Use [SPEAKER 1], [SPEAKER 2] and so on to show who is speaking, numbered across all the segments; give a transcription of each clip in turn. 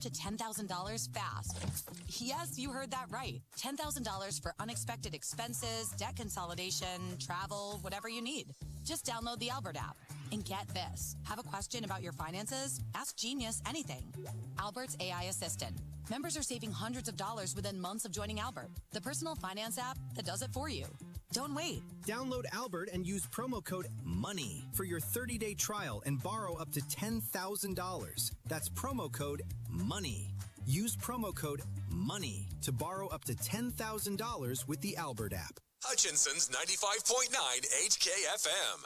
[SPEAKER 1] to $10,000 fast. Yes, you heard that right. $10,000 for unexpected expenses, debt consolidation, travel, whatever you need. Just download the Albert app. And get this. Have a question about your finances? Ask Genius anything. Albert's AI assistant. Members are saving hundreds of dollars within months of joining Albert, the personal finance app that does it for you. Don't wait.
[SPEAKER 2] Download Albert and use promo code MONEY for your 30-day trial and borrow up to $10,000. That's promo code MONEY. Use promo code MONEY to borrow up to $10,000 with the Albert app.
[SPEAKER 3] Hutchinson's 95.9 HKFM.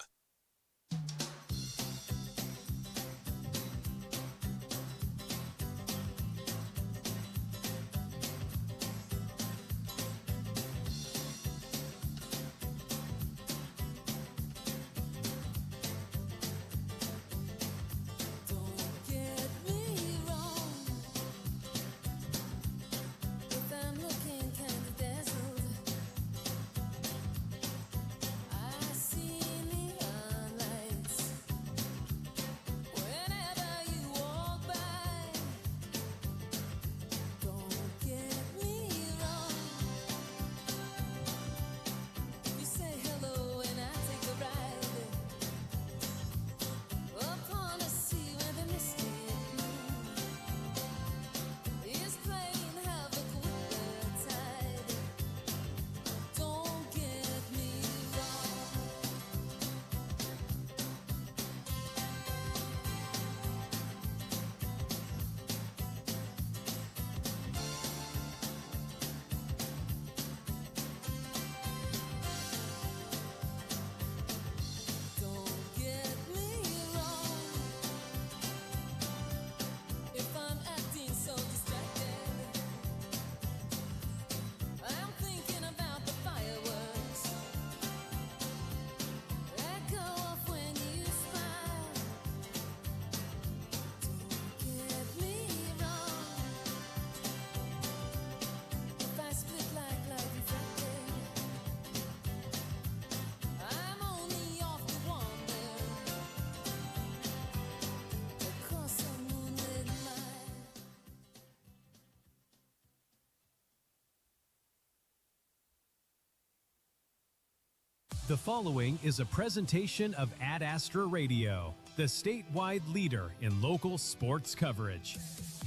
[SPEAKER 4] The following is a presentation of Ad Astra Radio, the statewide leader in local sports coverage.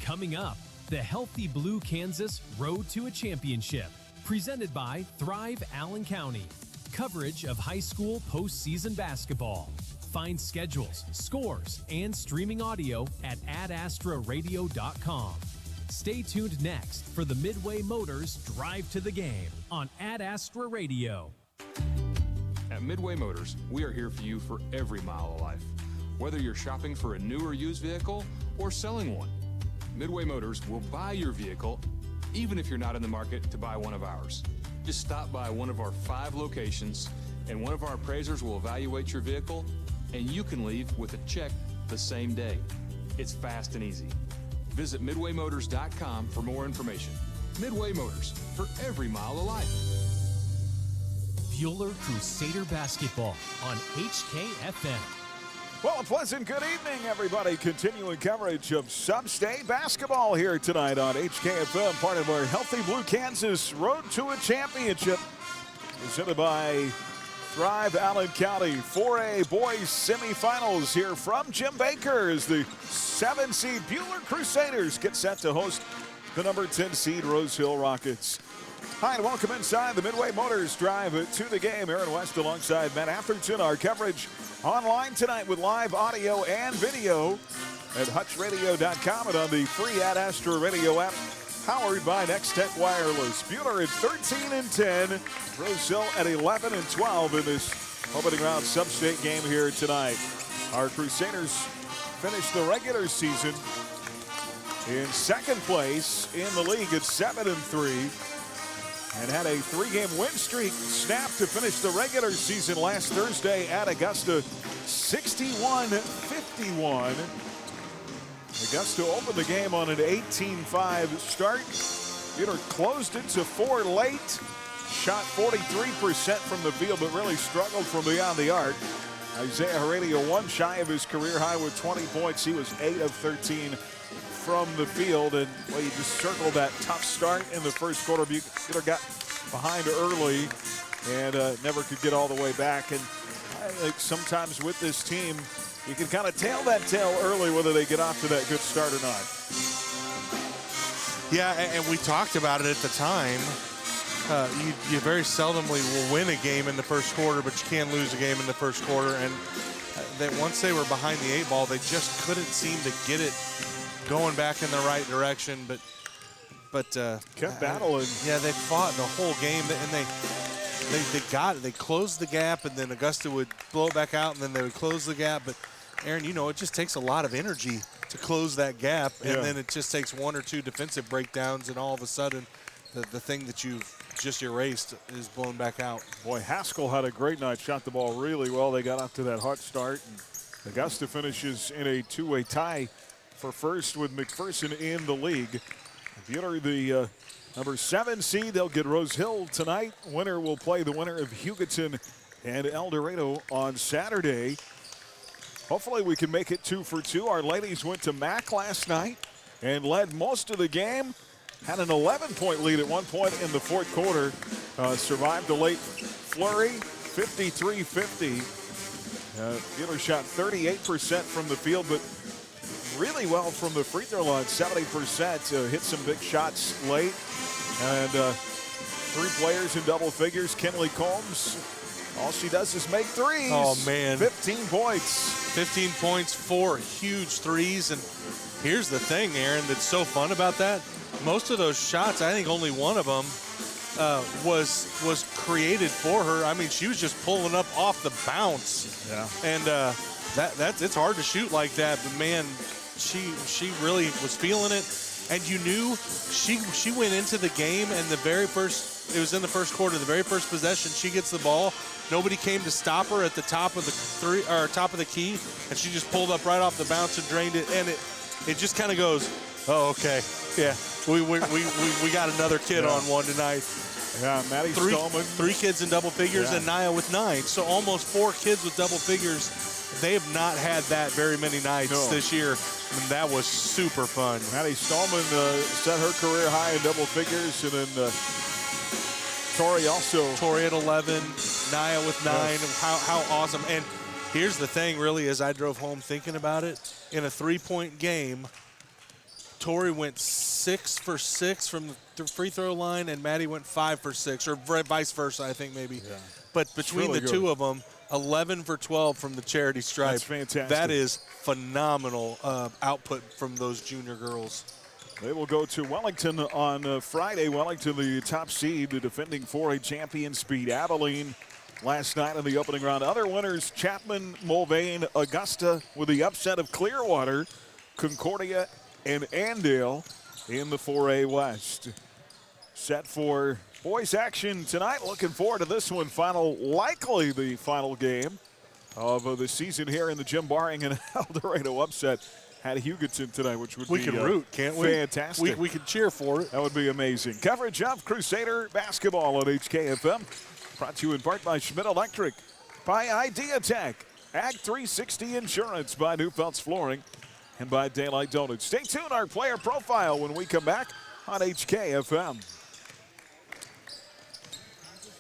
[SPEAKER 4] Coming up, the Healthy Blue Kansas Road to a Championship, presented by Thrive Allen County. Coverage of high school postseason basketball. Find schedules, scores, and streaming audio at adastraradio.com. Stay tuned next for the Midway Motors Drive to the Game on Ad Astra Radio.
[SPEAKER 5] At Midway Motors, we are here for you for every mile of life. Whether you're shopping for a new or used vehicle or selling one, Midway Motors will buy your vehicle even if you're not in the market to buy one of ours. Just stop by one of our 5 locations and one of our appraisers will evaluate your vehicle and you can leave with a check the same day. It's fast and easy. Visit MidwayMotors.com for more information. Midway Motors, for every mile of life.
[SPEAKER 4] Buhler Crusader Basketball on HKFM.
[SPEAKER 6] Well, a pleasant good evening, everybody. Continuing coverage of Sub-State basketball here tonight on HKFM, part of our Healthy Blue Kansas Road to a Championship, presented by Thrive Allen County. 4A boys semifinals here from Jim Baker as the 7-seed Buhler Crusaders get set to host the number 10 seed Rose Hill Rockets. Hi, and welcome inside the Midway Motors Drive to the Game. Aaron West alongside Matt Atherton. Our coverage online tonight with live audio and video at hutchradio.com and on the free Ad Astra Radio app, powered by Next Tech Wireless. Buhler at 13-10, Rose Hill at 11-12 in this opening round Sub-State game here tonight. Our Crusaders finished the regular season in second place in the league at 7-3. And had a 3-game win streak snapped to finish the regular season last Thursday at Augusta, 61-51. Augusta opened the game on an 18-5 start. Buhler closed it to 4 late. Shot 43% from the field, but really struggled from beyond the arc. Isaiah Heredia 1 shy of his career high with 20 points. He was 8 of 13 from the field, and well, you just circled that tough start in the first quarter. Buhler got behind early and never could get all the way back. And I think sometimes with this team, you can kind of tail that tail early, whether they get off to that good start or not.
[SPEAKER 7] Yeah, and we talked about it at the time. You very seldomly will win a game in the first quarter, but you can lose a game in the first quarter. And that once they were behind the 8 ball, they just couldn't seem to get it going back in the right direction. But
[SPEAKER 6] kept battling.
[SPEAKER 7] Yeah, they fought the whole game, and they got it. They closed the gap, and then Augusta would blow it back out, and then they would close the gap. But Aaron, you know, it just takes a lot of energy to close that gap, and then it just takes 1 or 2 defensive breakdowns, and all of a sudden, the thing that you've just erased is blown back out.
[SPEAKER 6] Boy, Haskell had a great night, shot the ball really well. They got off to that hot start, and Augusta finishes in a 2-way tie for first with McPherson in the league. Buhler, the number 7 seed, they'll get Rose Hill tonight. Winner will play the winner of Hugoton and El Dorado on Saturday. Hopefully we can make it 2 for 2. Our ladies went to MAC last night and led most of the game. Had an 11-point lead at one point in the fourth quarter. Survived a late flurry, 53-50. Buhler shot 38% from the field, but really well from the free throw line, 70%. Hit some big shots late. And 3 players in double figures. Kenley Combs, all she does is make threes.
[SPEAKER 7] Oh, man.
[SPEAKER 6] 15 points.
[SPEAKER 7] 15 points, 4 huge threes. And here's the thing, Aaron, that's so fun about that. Most of those shots, I think only one of them was created for her. I mean, she was just pulling up off the bounce.
[SPEAKER 6] Yeah.
[SPEAKER 7] And it's hard to shoot like that, but man, she really was feeling it. And you knew she went into the game, and it was in the first quarter, the very first possession, she gets the ball. Nobody came to stop her at the top of the key, and she just pulled up right off the bounce and drained it. And it just kind of goes, oh, okay, yeah, we got another kid on one tonight.
[SPEAKER 6] Yeah, Maddie Stallman.
[SPEAKER 7] 3 kids in double figures, and Nia with 9. So almost 4 kids with double figures. They have not had that very many nights this year, and that was super fun.
[SPEAKER 6] Maddie Stallman set her career high in double figures, and then Tori also.
[SPEAKER 7] Tori at 11, Nia with 9. How awesome. And here's the thing, really, as I drove home thinking about it, in a 3-point game, Tori went 6 for 6 from the free throw line, and Maddie went 5 for 6, or vice versa, I think maybe. Yeah. But between the two of them, 11 for 12 from the charity stripe.
[SPEAKER 6] That's fantastic.
[SPEAKER 7] That is phenomenal output from those junior girls.
[SPEAKER 6] They will go to Wellington on Friday. Wellington, the top seed, the defending 4A champions, beat Abilene last night in the opening round. Other winners, Chapman, Mulvane, Augusta with the upset of Clearwater, Concordia, and Andale in the 4A West. Set for boys action tonight. Looking forward to this one. Likely the final game of the season here in the gym, barring an El Dorado upset at Hugoton tonight, which would be
[SPEAKER 7] can root, can't we?
[SPEAKER 6] Fantastic.
[SPEAKER 7] We can cheer for it.
[SPEAKER 6] That would be amazing. Coverage of Crusader basketball on HKFM. Brought to you in part by Schmidt Electric, by Idea Tech, Ag 360 Insurance, by Newfelt's Flooring, and by Daylight Donuts. Stay tuned, our player profile when we come back on HKFM.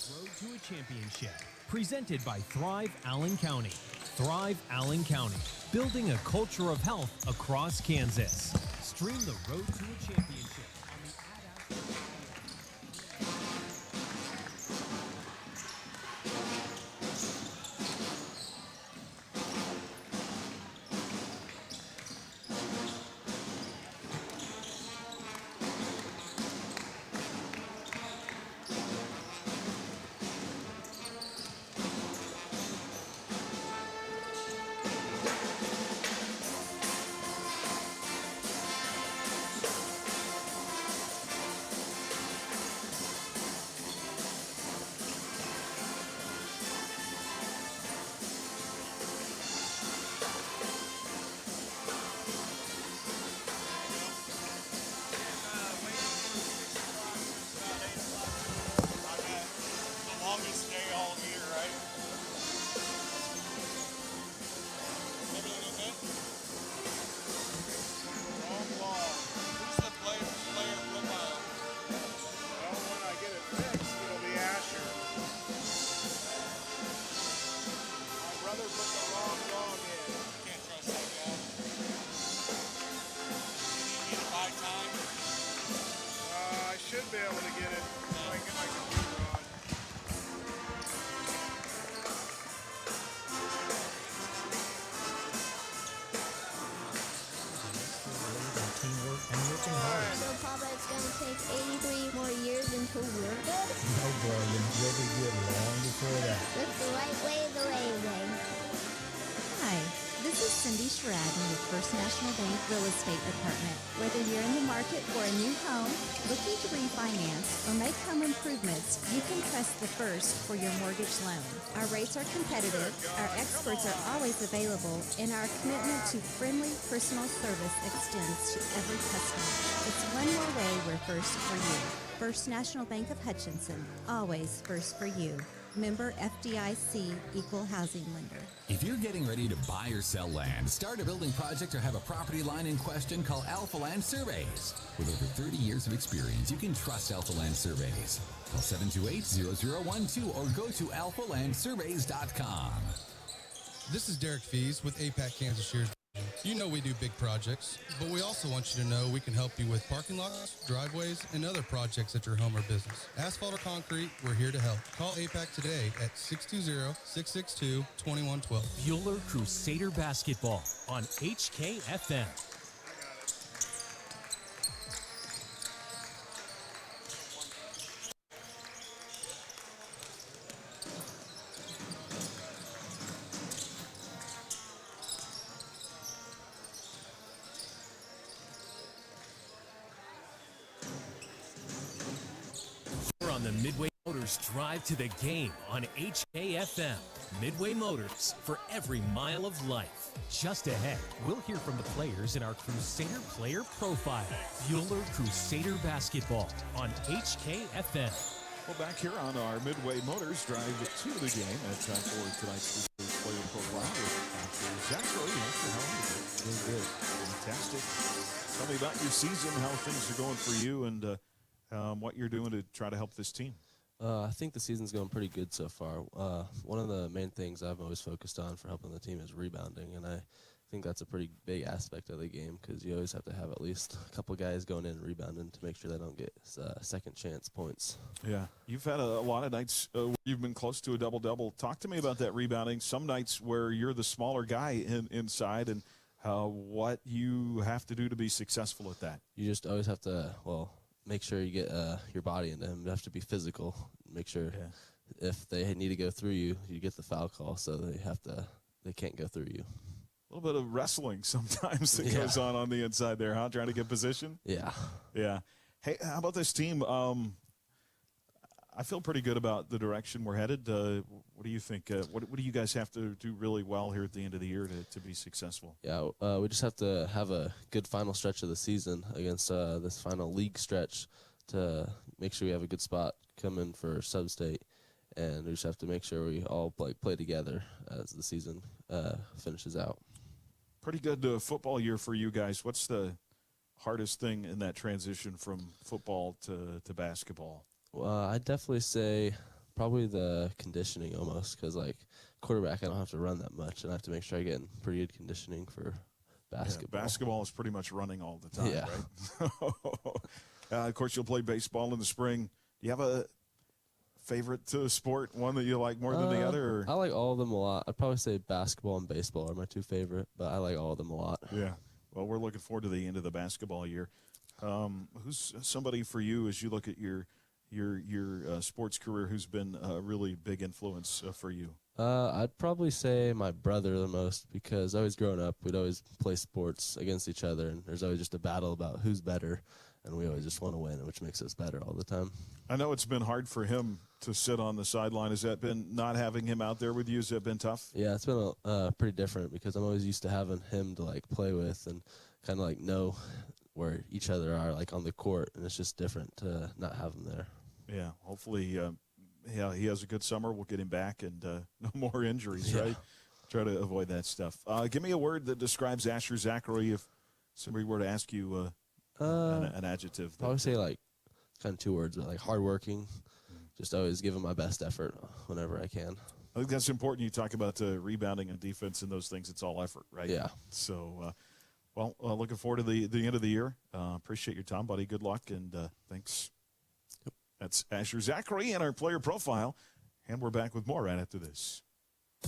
[SPEAKER 4] Road to a Championship, presented by Thrive Allen County. Thrive Allen County, building a culture of health across Kansas. Stream the Road to a Championship on the Ad Astra.
[SPEAKER 8] right time?
[SPEAKER 9] I should be able to get it. I can get my computer on.
[SPEAKER 10] Teamwork and working hard.
[SPEAKER 11] So, Papa, it's going to take 83 more years until we're good?
[SPEAKER 10] No, Brian, you'll be good long before that.
[SPEAKER 11] That's the right way of the way.
[SPEAKER 12] Hi, this is Cindy Sheridan with First National Bank Real Estate Department. Whether you're in the market for a new home, looking to refinance, or make home improvements, you can trust the First for your mortgage loan. Our rates are competitive, our experts are always available, and our commitment to friendly personal service extends to every customer. It's one more way we're first for you. First National Bank of Hutchinson, always first for you. Member FDIC, Equal Housing Lender.
[SPEAKER 13] If you're getting ready to buy or sell land, start a building project, or have a property line in question, call Alpha Land Surveys. With over 30 years of experience, you can trust Alpha Land Surveys. Call 728-0012 or go to alphalandsurveys.com.
[SPEAKER 14] This is Derek Fees with APAC Kansas Shears. You know we do big projects, but we also want you to know we can help you with parking lots, driveways, and other projects at your home or business. Asphalt or concrete, we're here to help. Call APAC today at 620-662-2112.
[SPEAKER 4] Buhler Crusader Basketball on HKFM. On the Midway Motors Drive to the Game on HKFM. Midway Motors, for every mile of life. Just ahead, we'll hear from the players in our Crusader Player Profile. Buhler Crusader Basketball on HKFM.
[SPEAKER 6] Well, back here on our Midway Motors Drive to the Game, it's time for tonight's Crusader Player Profile with Zachary. How are you? Doing good. Fantastic. Tell me about your season, how things are going for you, and what you're doing to try to help this team.
[SPEAKER 15] I think the season's going pretty good so far. One of the main things I've always focused on for helping the team is rebounding, and I think that's a pretty big aspect of the game because you always have to have at least a couple guys going in and rebounding to make sure they don't get second chance points.
[SPEAKER 6] Yeah, you've had a lot of nights where you've been close to a double-double. Talk to me about that rebounding. Some nights where you're the smaller guy inside, and what you have to do to be successful at that.
[SPEAKER 15] You just always have to, make sure you get your body into him. You have to be physical. Make sure if they need to go through you, you get the foul call, so they can't go through you.
[SPEAKER 6] A little bit of wrestling sometimes that goes on the inside there, huh? Trying to get position?
[SPEAKER 15] Yeah.
[SPEAKER 6] Yeah. Hey, how about this team? I feel pretty good about the direction we're headed. What do you think? What do you guys have to do really well here at the end of the year to be successful?
[SPEAKER 15] Yeah, we just have to have a good final stretch of the season against this final league stretch to make sure we have a good spot coming for sub-state, and we just have to make sure we all play together as the season finishes out.
[SPEAKER 6] Pretty good football year for you guys. What's the hardest thing in that transition from football to basketball?
[SPEAKER 15] Well, I'd definitely say probably the conditioning almost because, quarterback, I don't have to run that much, and I have to make sure I get in pretty good conditioning for basketball.
[SPEAKER 6] Yeah, basketball is pretty much running all the time,
[SPEAKER 15] yeah.
[SPEAKER 6] Right? Of course, you'll play baseball in the spring. Do you have a favorite sport, one that you like more than the other? Or?
[SPEAKER 15] I like all of them a lot. I'd probably say basketball and baseball are my two favorite, but I like all of them a lot.
[SPEAKER 6] Yeah. Well, we're looking forward to the end of the basketball year. Who's somebody for you as you look at your sports career who's been a really big influence for you?
[SPEAKER 15] I'd probably say my brother the most because always growing up, we'd always play sports against each other, and there's always just a battle about who's better, and we always just want to win, which makes us better all the time.
[SPEAKER 6] I know it's been hard for him to sit on the sideline. Has that been not having him out there with you? Has that been tough?
[SPEAKER 15] Yeah, it's been pretty different because I'm always used to having him to play with and kind of know where each other are on the court, and it's just different to not have him there.
[SPEAKER 6] Yeah, hopefully he has a good summer. We'll get him back and no more injuries, right? Try to avoid that stuff. Give me a word that describes Asher Zachary if somebody were to ask you an adjective.
[SPEAKER 15] I would say kind of two words, but hardworking. Just always giving my best effort whenever I can.
[SPEAKER 6] I think that's important. You talk about rebounding and defense and those things. It's all effort, right?
[SPEAKER 15] Yeah.
[SPEAKER 6] So, Well, looking forward to the end of the year. Appreciate your time, buddy. Good luck, and thanks. Yep. That's Asher Zachary and our player profile, and we're back with more right after this.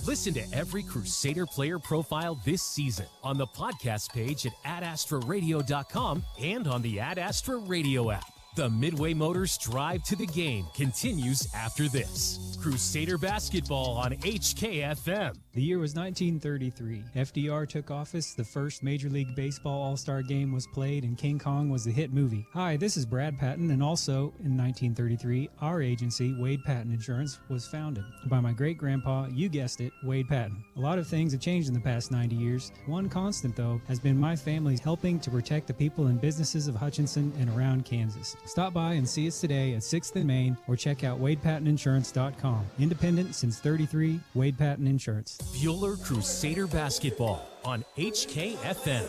[SPEAKER 4] Listen to every Crusader player profile this season on the podcast page at adastraradio.com and on the Ad Astra Radio app. The Midway Motors drive to the game continues after this. Crusader basketball on HKFM.
[SPEAKER 10] The year was 1933. FDR took office, the first Major League Baseball All-Star game was played, and King Kong was the hit movie. Hi, this is Brad Patton, and also in 1933, our agency, Wade Patton Insurance, was founded by my great-grandpa, you guessed it, Wade Patton. A lot of things have changed in the past 90 years. One constant, though, has been my family helping to protect the people and businesses of Hutchinson and around Kansas. Stop by and see us today at 6th and Main or check out WadePattonInsurance.com. Independent since 33, Wade Patton Insurance.
[SPEAKER 4] Buhler Crusader basketball on HKFM.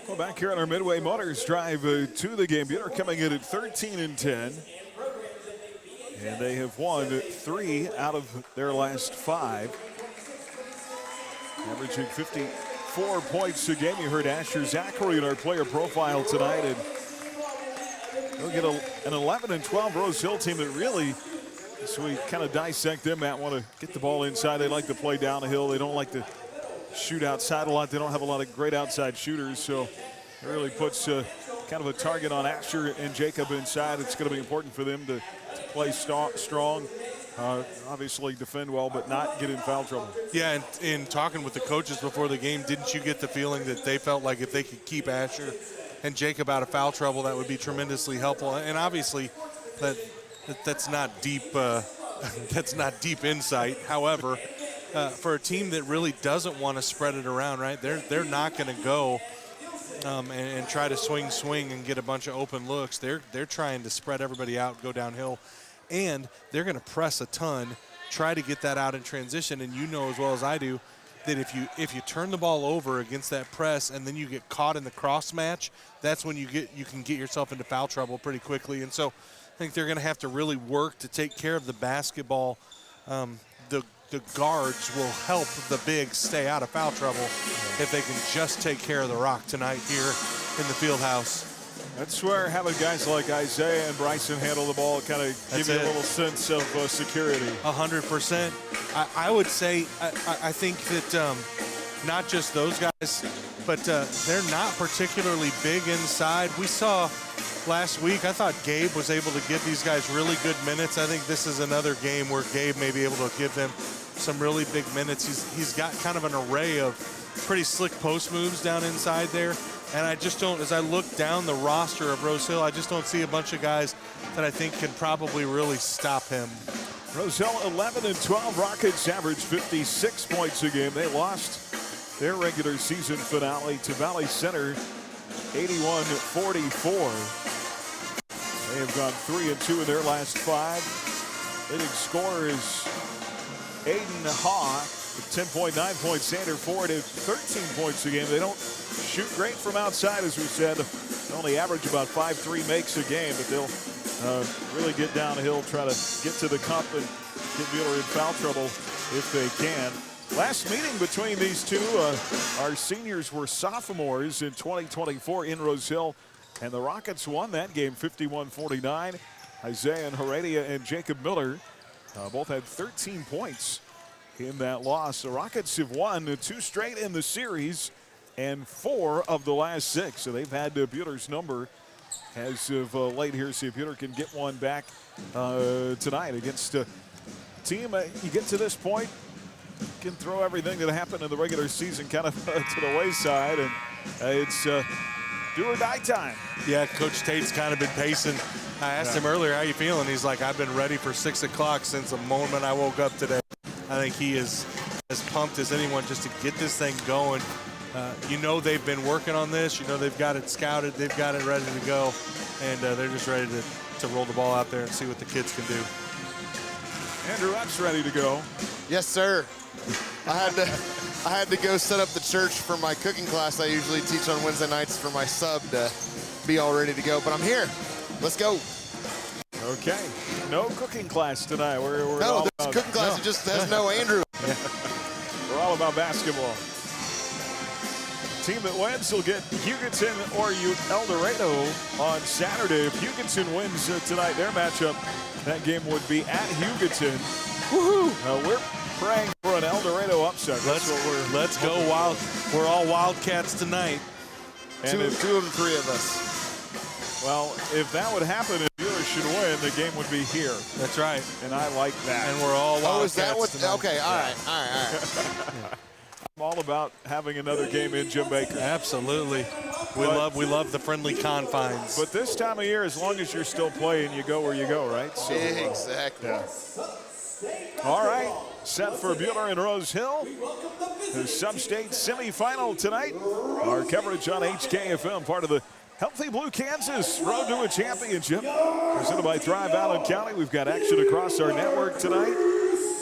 [SPEAKER 6] Well, back here on our Midway Motors drive to the game. Buhler coming in at 13-10. And they have won 3 out of their last 5. Averaging 54 points a game. You heard Asher Zachary in our player profile tonight. And they'll get an 11-12 Rose Hill team that really, so we kind of dissect them, Matt, want to get the ball inside. They like to play down the hill. They don't like to shoot outside a lot. They don't have a lot of great outside shooters, so it really puts kind of a target on Asher and Jacob inside. It's going to be important for them to play strong, obviously defend well, but not get in foul trouble.
[SPEAKER 7] Yeah, and in talking with the coaches before the game, didn't you get the feeling that they felt like if they could keep Asher and Jacob out of foul trouble, that would be tremendously helpful? And obviously, that's not deep. That's not deep insight. However, for a team that really doesn't want to spread it around, right? They're not going to go and try to swing and get a bunch of open looks. They're trying to spread everybody out, go downhill, and they're going to press a ton, try to get that out in transition. And you know as well as I do that if you turn the ball over against that press and then you get caught in the cross match, that's when you can get yourself into foul trouble pretty quickly. And so I think they're going to have to really work to take care of the basketball. The guards will help the bigs stay out of foul trouble if they can just take care of the rock tonight here in the field house.
[SPEAKER 6] That's where having guys like Isaiah and Bryson handle the ball kind of give you a little sense of security.
[SPEAKER 7] 100%. I would say I think that not just those guys, but they're not particularly big inside. We saw last week, I thought Gabe was able to give these guys really good minutes. I think this is another game where Gabe may be able to give them some really big minutes. He's got kind of an array of pretty slick post moves down inside there. And I just don't, as I look down the roster of Rose Hill, I just don't see a bunch of guys that I think can probably really stop him.
[SPEAKER 6] Rose Hill 11-12. Rockets average 56 points a game. They lost their regular season finale to Valley Center 81-44. They have gone 3-2 in their last 5. Leading scorer is Aiden Haw with 10.9 points. Sander Ford at 13 points a game. They don't shoot great from outside, as we said. They only average about 5-3 makes a game, but they'll really get downhill, try to get to the cup and get Buhler in foul trouble if they can. Last meeting between these two, our seniors were sophomores in 2024 in Rose Hill, and the Rockets won that game 51-49. Isaiah and Heredia and Jacob Miller both had 13 points in that loss. The Rockets have won 2 straight in the series and 4 of the last 6. So they've had Buhler's number as of late here. See if Buhler can get one back tonight against a team. You get to this point, you can throw everything that happened in the regular season kind of to the wayside, and it's do or die time.
[SPEAKER 7] Yeah, Coach Tate's kind of been pacing. I asked him earlier, how you feeling? He's like, I've been ready for 6 o'clock since the moment I woke up today. I think he is as pumped as anyone just to get this thing going. You know they've been working on this. You know they've got it scouted. They've got it ready to go. And they're just ready to roll the ball out there and see what the kids can do.
[SPEAKER 6] Andrew Epp's ready to go.
[SPEAKER 8] Yes, sir. I had to go set up the church for my cooking class I usually teach on Wednesday nights for my sub to be all ready to go. But I'm here. Let's go.
[SPEAKER 6] Okay. No cooking class tonight. We're
[SPEAKER 8] no, there's cooking class. It just has no Andrew.
[SPEAKER 6] We're all about basketball. Team that wins will get Hugoton or El Dorado on Saturday. If Hugoton wins tonight, their matchup, that game would be at Hugoton. Woohoo! We're praying for an El Dorado upset.
[SPEAKER 7] Let's go Wild. We're all Wildcats tonight.
[SPEAKER 6] And
[SPEAKER 8] two of the three of us.
[SPEAKER 6] Well, if that would happen, if Buhler should win, the game would be here.
[SPEAKER 7] That's right.
[SPEAKER 6] And I like that.
[SPEAKER 7] And we're all Wildcats.
[SPEAKER 8] Oh, is that what?
[SPEAKER 7] tonight.
[SPEAKER 8] Okay, all right.
[SPEAKER 6] I'm all about having another game in Jim Baker.
[SPEAKER 7] Absolutely. We love the friendly confines.
[SPEAKER 6] But this time of year, as long as you're still playing, you go where you go, right? So,
[SPEAKER 8] exactly.
[SPEAKER 6] All right, set for Buhler and Rose Hill. The Sub-State Semifinal tonight. Our coverage on HKFM, part of the Healthy Blue Kansas Road to a Championship. Presented by Thrive Allen County. We've got action across our network tonight.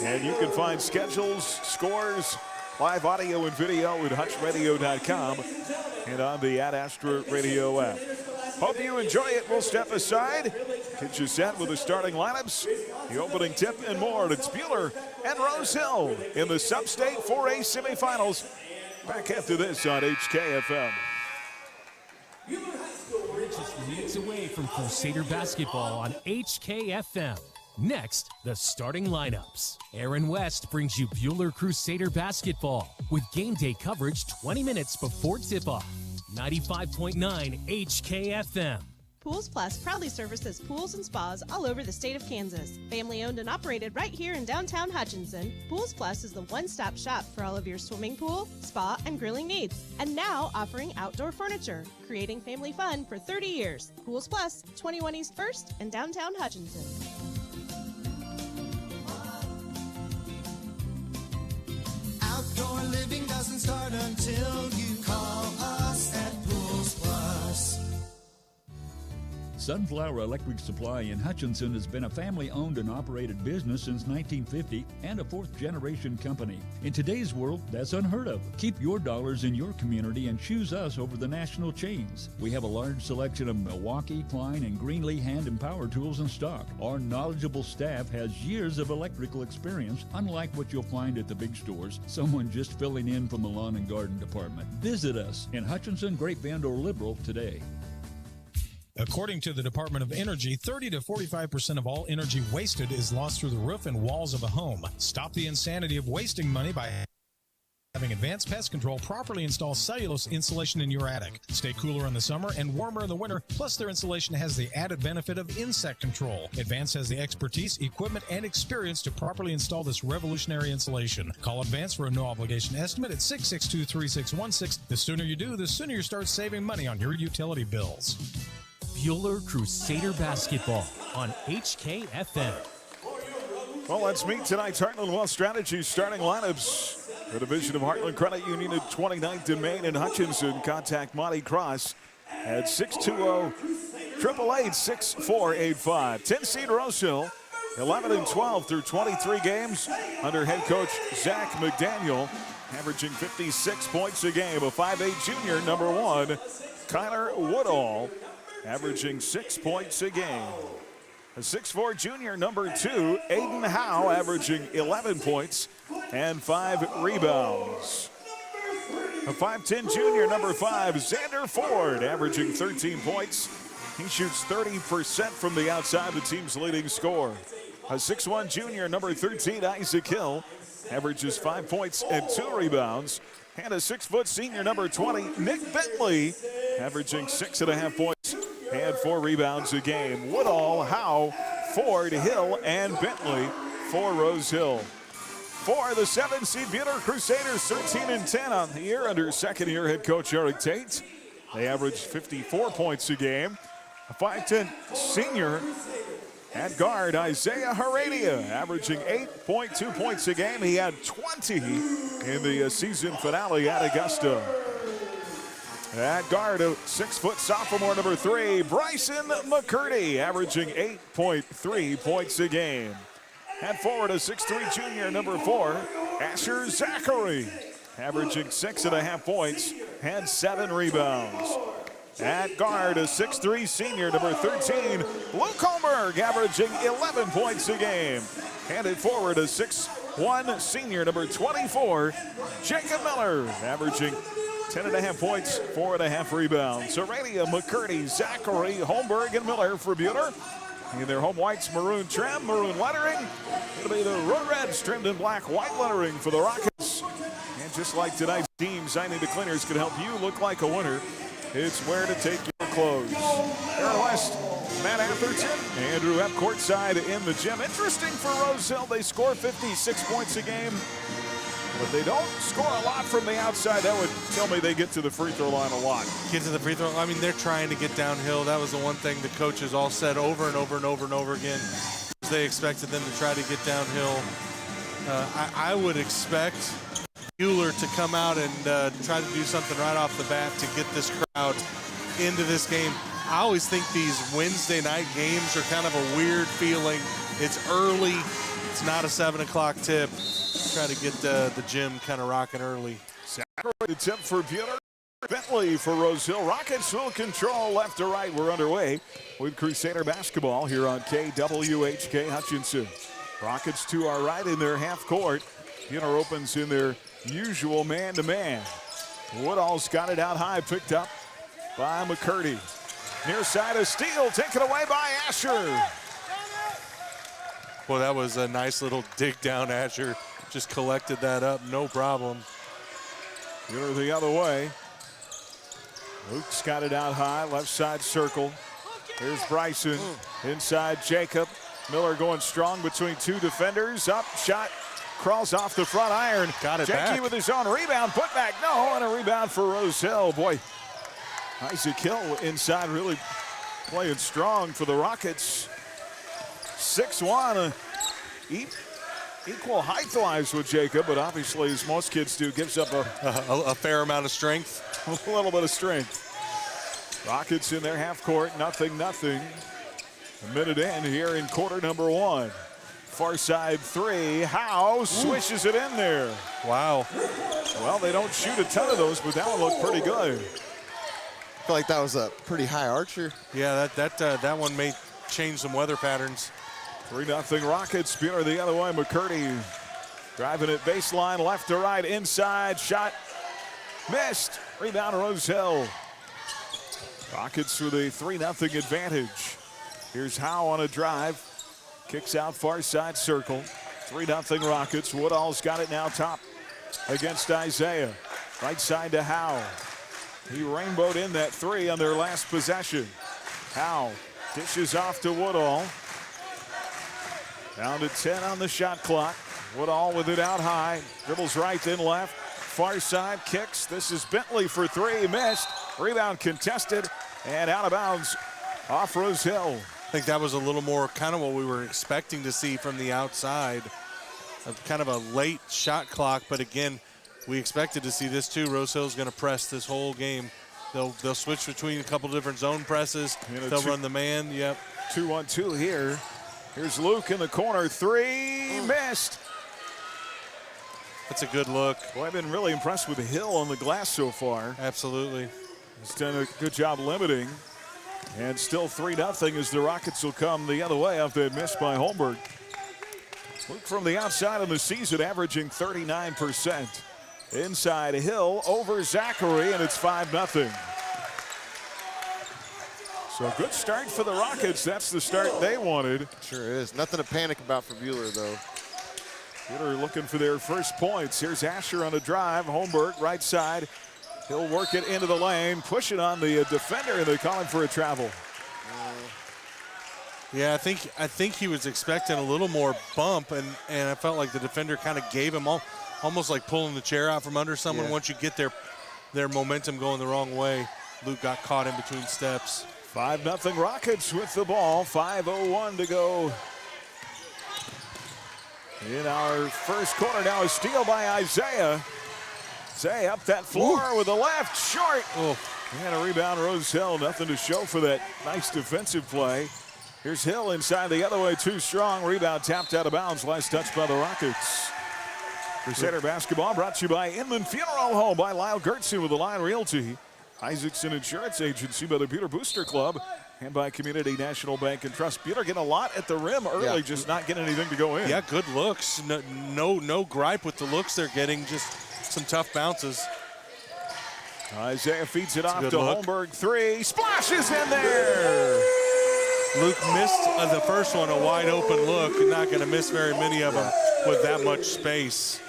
[SPEAKER 6] And you can find schedules, scores, live audio and video at hutchradio.com and on the Ad Astra Radio app. Hope you enjoy it. We'll step aside, get you set with the starting lineups, the opening tip, and more. It's Buhler and Rose Hill in the Sub-State 4A semifinals. Back after this on HKFM.
[SPEAKER 4] We're just minutes away from Crusader basketball on HKFM. Next, the starting lineups. Aaron West brings you Buhler Crusader basketball with game day coverage 20 minutes before tip-off. 95.9 HKFM.
[SPEAKER 16] Pools Plus proudly services pools and spas all over the state of Kansas. Family owned and operated right here in downtown Hutchinson, Pools Plus is the one-stop shop for all of your swimming pool, spa, and grilling needs. And now offering outdoor furniture, creating family fun for 30 years. Pools Plus, 21 East 1st in downtown Hutchinson.
[SPEAKER 17] Outdoor living doesn't start until you call us at Pools Plus.
[SPEAKER 18] Sunflower Electric Supply in Hutchinson has been a family-owned and operated business since 1950 and a fourth-generation company. In today's world, that's unheard of. Keep your dollars in your community and choose us over the national chains. We have a large selection of Milwaukee, Klein, and Greenlee hand and power tools in stock. Our knowledgeable staff has years of electrical experience, unlike what you'll find at the big stores, someone just filling in from the lawn and garden department. Visit us in Hutchinson, Great Bend, or Liberal today.
[SPEAKER 19] According to the Department of Energy, 30 to 45% of all energy wasted is lost through the roof and walls of a home. Stop the insanity of wasting money by having Advanced Pest Control properly install cellulose insulation in your attic. Stay cooler in the summer and warmer in the winter, plus their insulation has the added benefit of insect control. Advanced has the expertise, equipment, and experience to properly install this revolutionary insulation. Call Advanced for a no-obligation estimate at 662-3616. The sooner you do, the sooner you start saving money on your utility bills.
[SPEAKER 4] Buhler Crusader basketball on HKFM.
[SPEAKER 6] Well, let's meet tonight's Heartland Wealth Strategies starting lineups. The Division of Heartland Credit Union at 29th in Main and Hutchinson. Contact Monty Cross at 620-888-6485. 10-seed Rose Hill, 11-12 through 23 games under head coach Zach McDaniel, averaging 56 points a game. A 5'8 junior, number 1, Kyler Woodall, averaging 6 points a game. A 6'4 junior, number 2, Aiden Howe, averaging 11 points and 5 rebounds. A 5'10 junior, number 5, Xander Ford, averaging 13 points. He shoots 30% from the outside, the team's leading scorer. A 6'1 junior, number 13, Isaac Hill, averages 5 points and 2 rebounds. And a 6-foot senior, number 20, Nick Bentley, averaging 6.5 points and 4 rebounds a game. Woodall, Howe, Ford, Hill, and Bentley for Rose Hill. For the 7-seed Buhler Crusaders, 13-10 on the year under second-year head coach Eric Tate. They average 54 points a game. A 5'10 senior at guard, Isaiah Heredia, averaging 8.2 points a game. He had 20 in the season finale at Augusta. At guard, a 6-foot sophomore, number 3, Bryson McCurdy, averaging 8.3 points a game. At forward, a 6'3 junior, number 4, Asher Zachary, averaging 6.5 points and 7 rebounds. At guard, a 6'3 senior, number 13, Luke Holmberg, averaging 11 points a game. And at forward, a 6'1 senior, number 24, Jacob Miller, averaging 10.5 points, 4.5 rebounds. Arania, McCurdy, Zachary, Holmberg, and Miller for Buhler. In their home whites, maroon trim, maroon lettering. It'll be the Road Reds trimmed in black, white lettering for the Rockets. And just like tonight's team, Signing to Cleaners can help you look like a winner. It's where to take your clothes. Aaron West, Matt Atherton, Andrew Epp courtside in the gym. Interesting for Rose Hill, they score 56 points a game. But they don't score a lot from the outside. That would tell me they get to the free throw line a lot.
[SPEAKER 7] Get to the free throw. I mean, they're trying to get downhill. That was the one thing the coaches all said over and over and over and over again. They expected them to try to get downhill. I would expect Buhler to come out and try to do something right off the bat to get this crowd into this game. I always think these Wednesday night games are kind of a weird feeling. It's early. It's not a 7 o'clock tip. Try to get the gym kind of rocking early.
[SPEAKER 6] Zachary, the tip for Buhler. Bentley for Rose Hill. Rockets will control left to right. We're underway with Crusader basketball here on KWHK Hutchinson. Rockets to our right in their half court. Buhler opens in their usual man-to-man. Woodall's got it out high, picked up by McCurdy. Near side of steal, taken away by Asher.
[SPEAKER 7] Well, that was a nice little dig down. Asher just collected that up, no problem.
[SPEAKER 6] Buhler the other way. Luke's got it out high, left side circle. Here's Bryson, inside Jacob. Miller going strong between two defenders. Up, shot, crawls off the front iron.
[SPEAKER 7] Got it
[SPEAKER 6] Jakey
[SPEAKER 7] back.
[SPEAKER 6] with his own rebound, put back, no, and a rebound for Rose Hill. Boy, Isaac Hill inside really playing strong for the Rockets. 6'1", equal height-wise with Jacob, but obviously, as most kids do, gives up
[SPEAKER 7] a fair amount of strength.
[SPEAKER 6] A little bit of strength. Rockets in their half court, 0-0. A minute in here in quarter number one. Far side three, Howe swishes it in there.
[SPEAKER 7] Wow.
[SPEAKER 6] Well, they don't shoot a ton of those, but that one looked pretty good.
[SPEAKER 8] I feel like that was a pretty high archer.
[SPEAKER 7] Yeah, that one may change some weather patterns.
[SPEAKER 6] 3-0 Rockets. Buhler the other way. McCurdy driving it baseline, left to right, inside. Shot missed. Rebound Rose Hill. Rockets with a 3-0 advantage. Here's Howe on a drive. Kicks out far side circle. 3-0 Rockets. Woodall's got it now top against Isaiah. Right side to Howe. He rainbowed in that three on their last possession. Howe dishes off to Woodall. Down to 10 on the shot clock. Woodall with it out high. Dribbles right, then left. Far side kicks. This is Bentley for three. Missed. Rebound contested and out of bounds off Rose Hill.
[SPEAKER 7] I think that was a little more kind of what we were expecting to see from the outside. Kind of a late shot clock, but again, we expected to see this too. Rose Hill's going to press this whole game. They'll switch between a couple different zone presses. They'll run the man. Yep.
[SPEAKER 6] 2-1-2 here. Here's Luke in the corner. Three missed.
[SPEAKER 7] That's a good look.
[SPEAKER 6] Well, I've been really impressed with Hill on the glass so far.
[SPEAKER 7] Absolutely.
[SPEAKER 6] He's done a good job limiting. And still 3-0 as the Rockets will come the other way after that miss by Holmberg. Luke from the outside of the season averaging 39%. Inside Hill over Zachary, and it's 5-0. So good start for the Rockets. That's the start they wanted.
[SPEAKER 8] Sure is. Nothing to panic about for Buhler, though.
[SPEAKER 6] Buhler looking for their first points. Here's Asher on a drive. Holmberg, right side. He'll work it into the lane, push it on the defender, and they're calling for a travel.
[SPEAKER 7] Yeah, I think he was expecting a little more bump, and I felt like the defender kind of gave him almost like pulling the chair out from under someone.
[SPEAKER 8] Yeah.
[SPEAKER 7] Once you get their momentum going the wrong way. Luke got caught in between steps.
[SPEAKER 6] 5-0 Rockets with the ball. 5:01 to go in our first quarter. Now a steal by Isaiah. Isaiah up that floor with the left, short. And a rebound, Rose Hill. Nothing to show for that nice defensive play. Here's Hill inside the other way, too strong. Rebound tapped out of bounds. Last touch by the Rockets. Crusader basketball brought to you by Inland Funeral Home, by Lyle Gertzen with the Line Realty, Isaacson Insurance Agency, by the Buhler Booster Club, and by Community National Bank and Trust. Buhler getting a lot at the rim early, just not getting anything to go in.
[SPEAKER 7] Yeah, good looks. No gripe with the looks they're getting, just some tough bounces.
[SPEAKER 6] Isaiah feeds it off to
[SPEAKER 7] look.
[SPEAKER 6] Holmberg. 3, splashes in there.
[SPEAKER 7] Luke missed the first one, a wide open look. Not going to miss very many of them with that much space.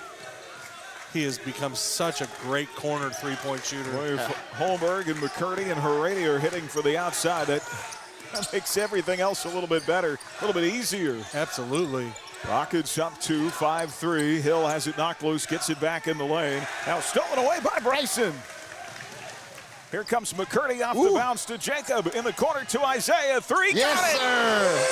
[SPEAKER 7] He has become such a great corner three-point shooter.
[SPEAKER 6] Boy, Holmberg and McCurdy and Herrera are hitting for the outside. That makes everything else a little bit better, a little bit easier.
[SPEAKER 7] Absolutely.
[SPEAKER 6] Rockets up 2, 5-3. Hill has it knocked loose, gets it back in the lane. Now stolen away by Bryson. Here comes McCurdy off the bounce to Jacob. In the corner to Isaiah. 3,
[SPEAKER 8] yes,
[SPEAKER 6] got it!
[SPEAKER 8] Sir.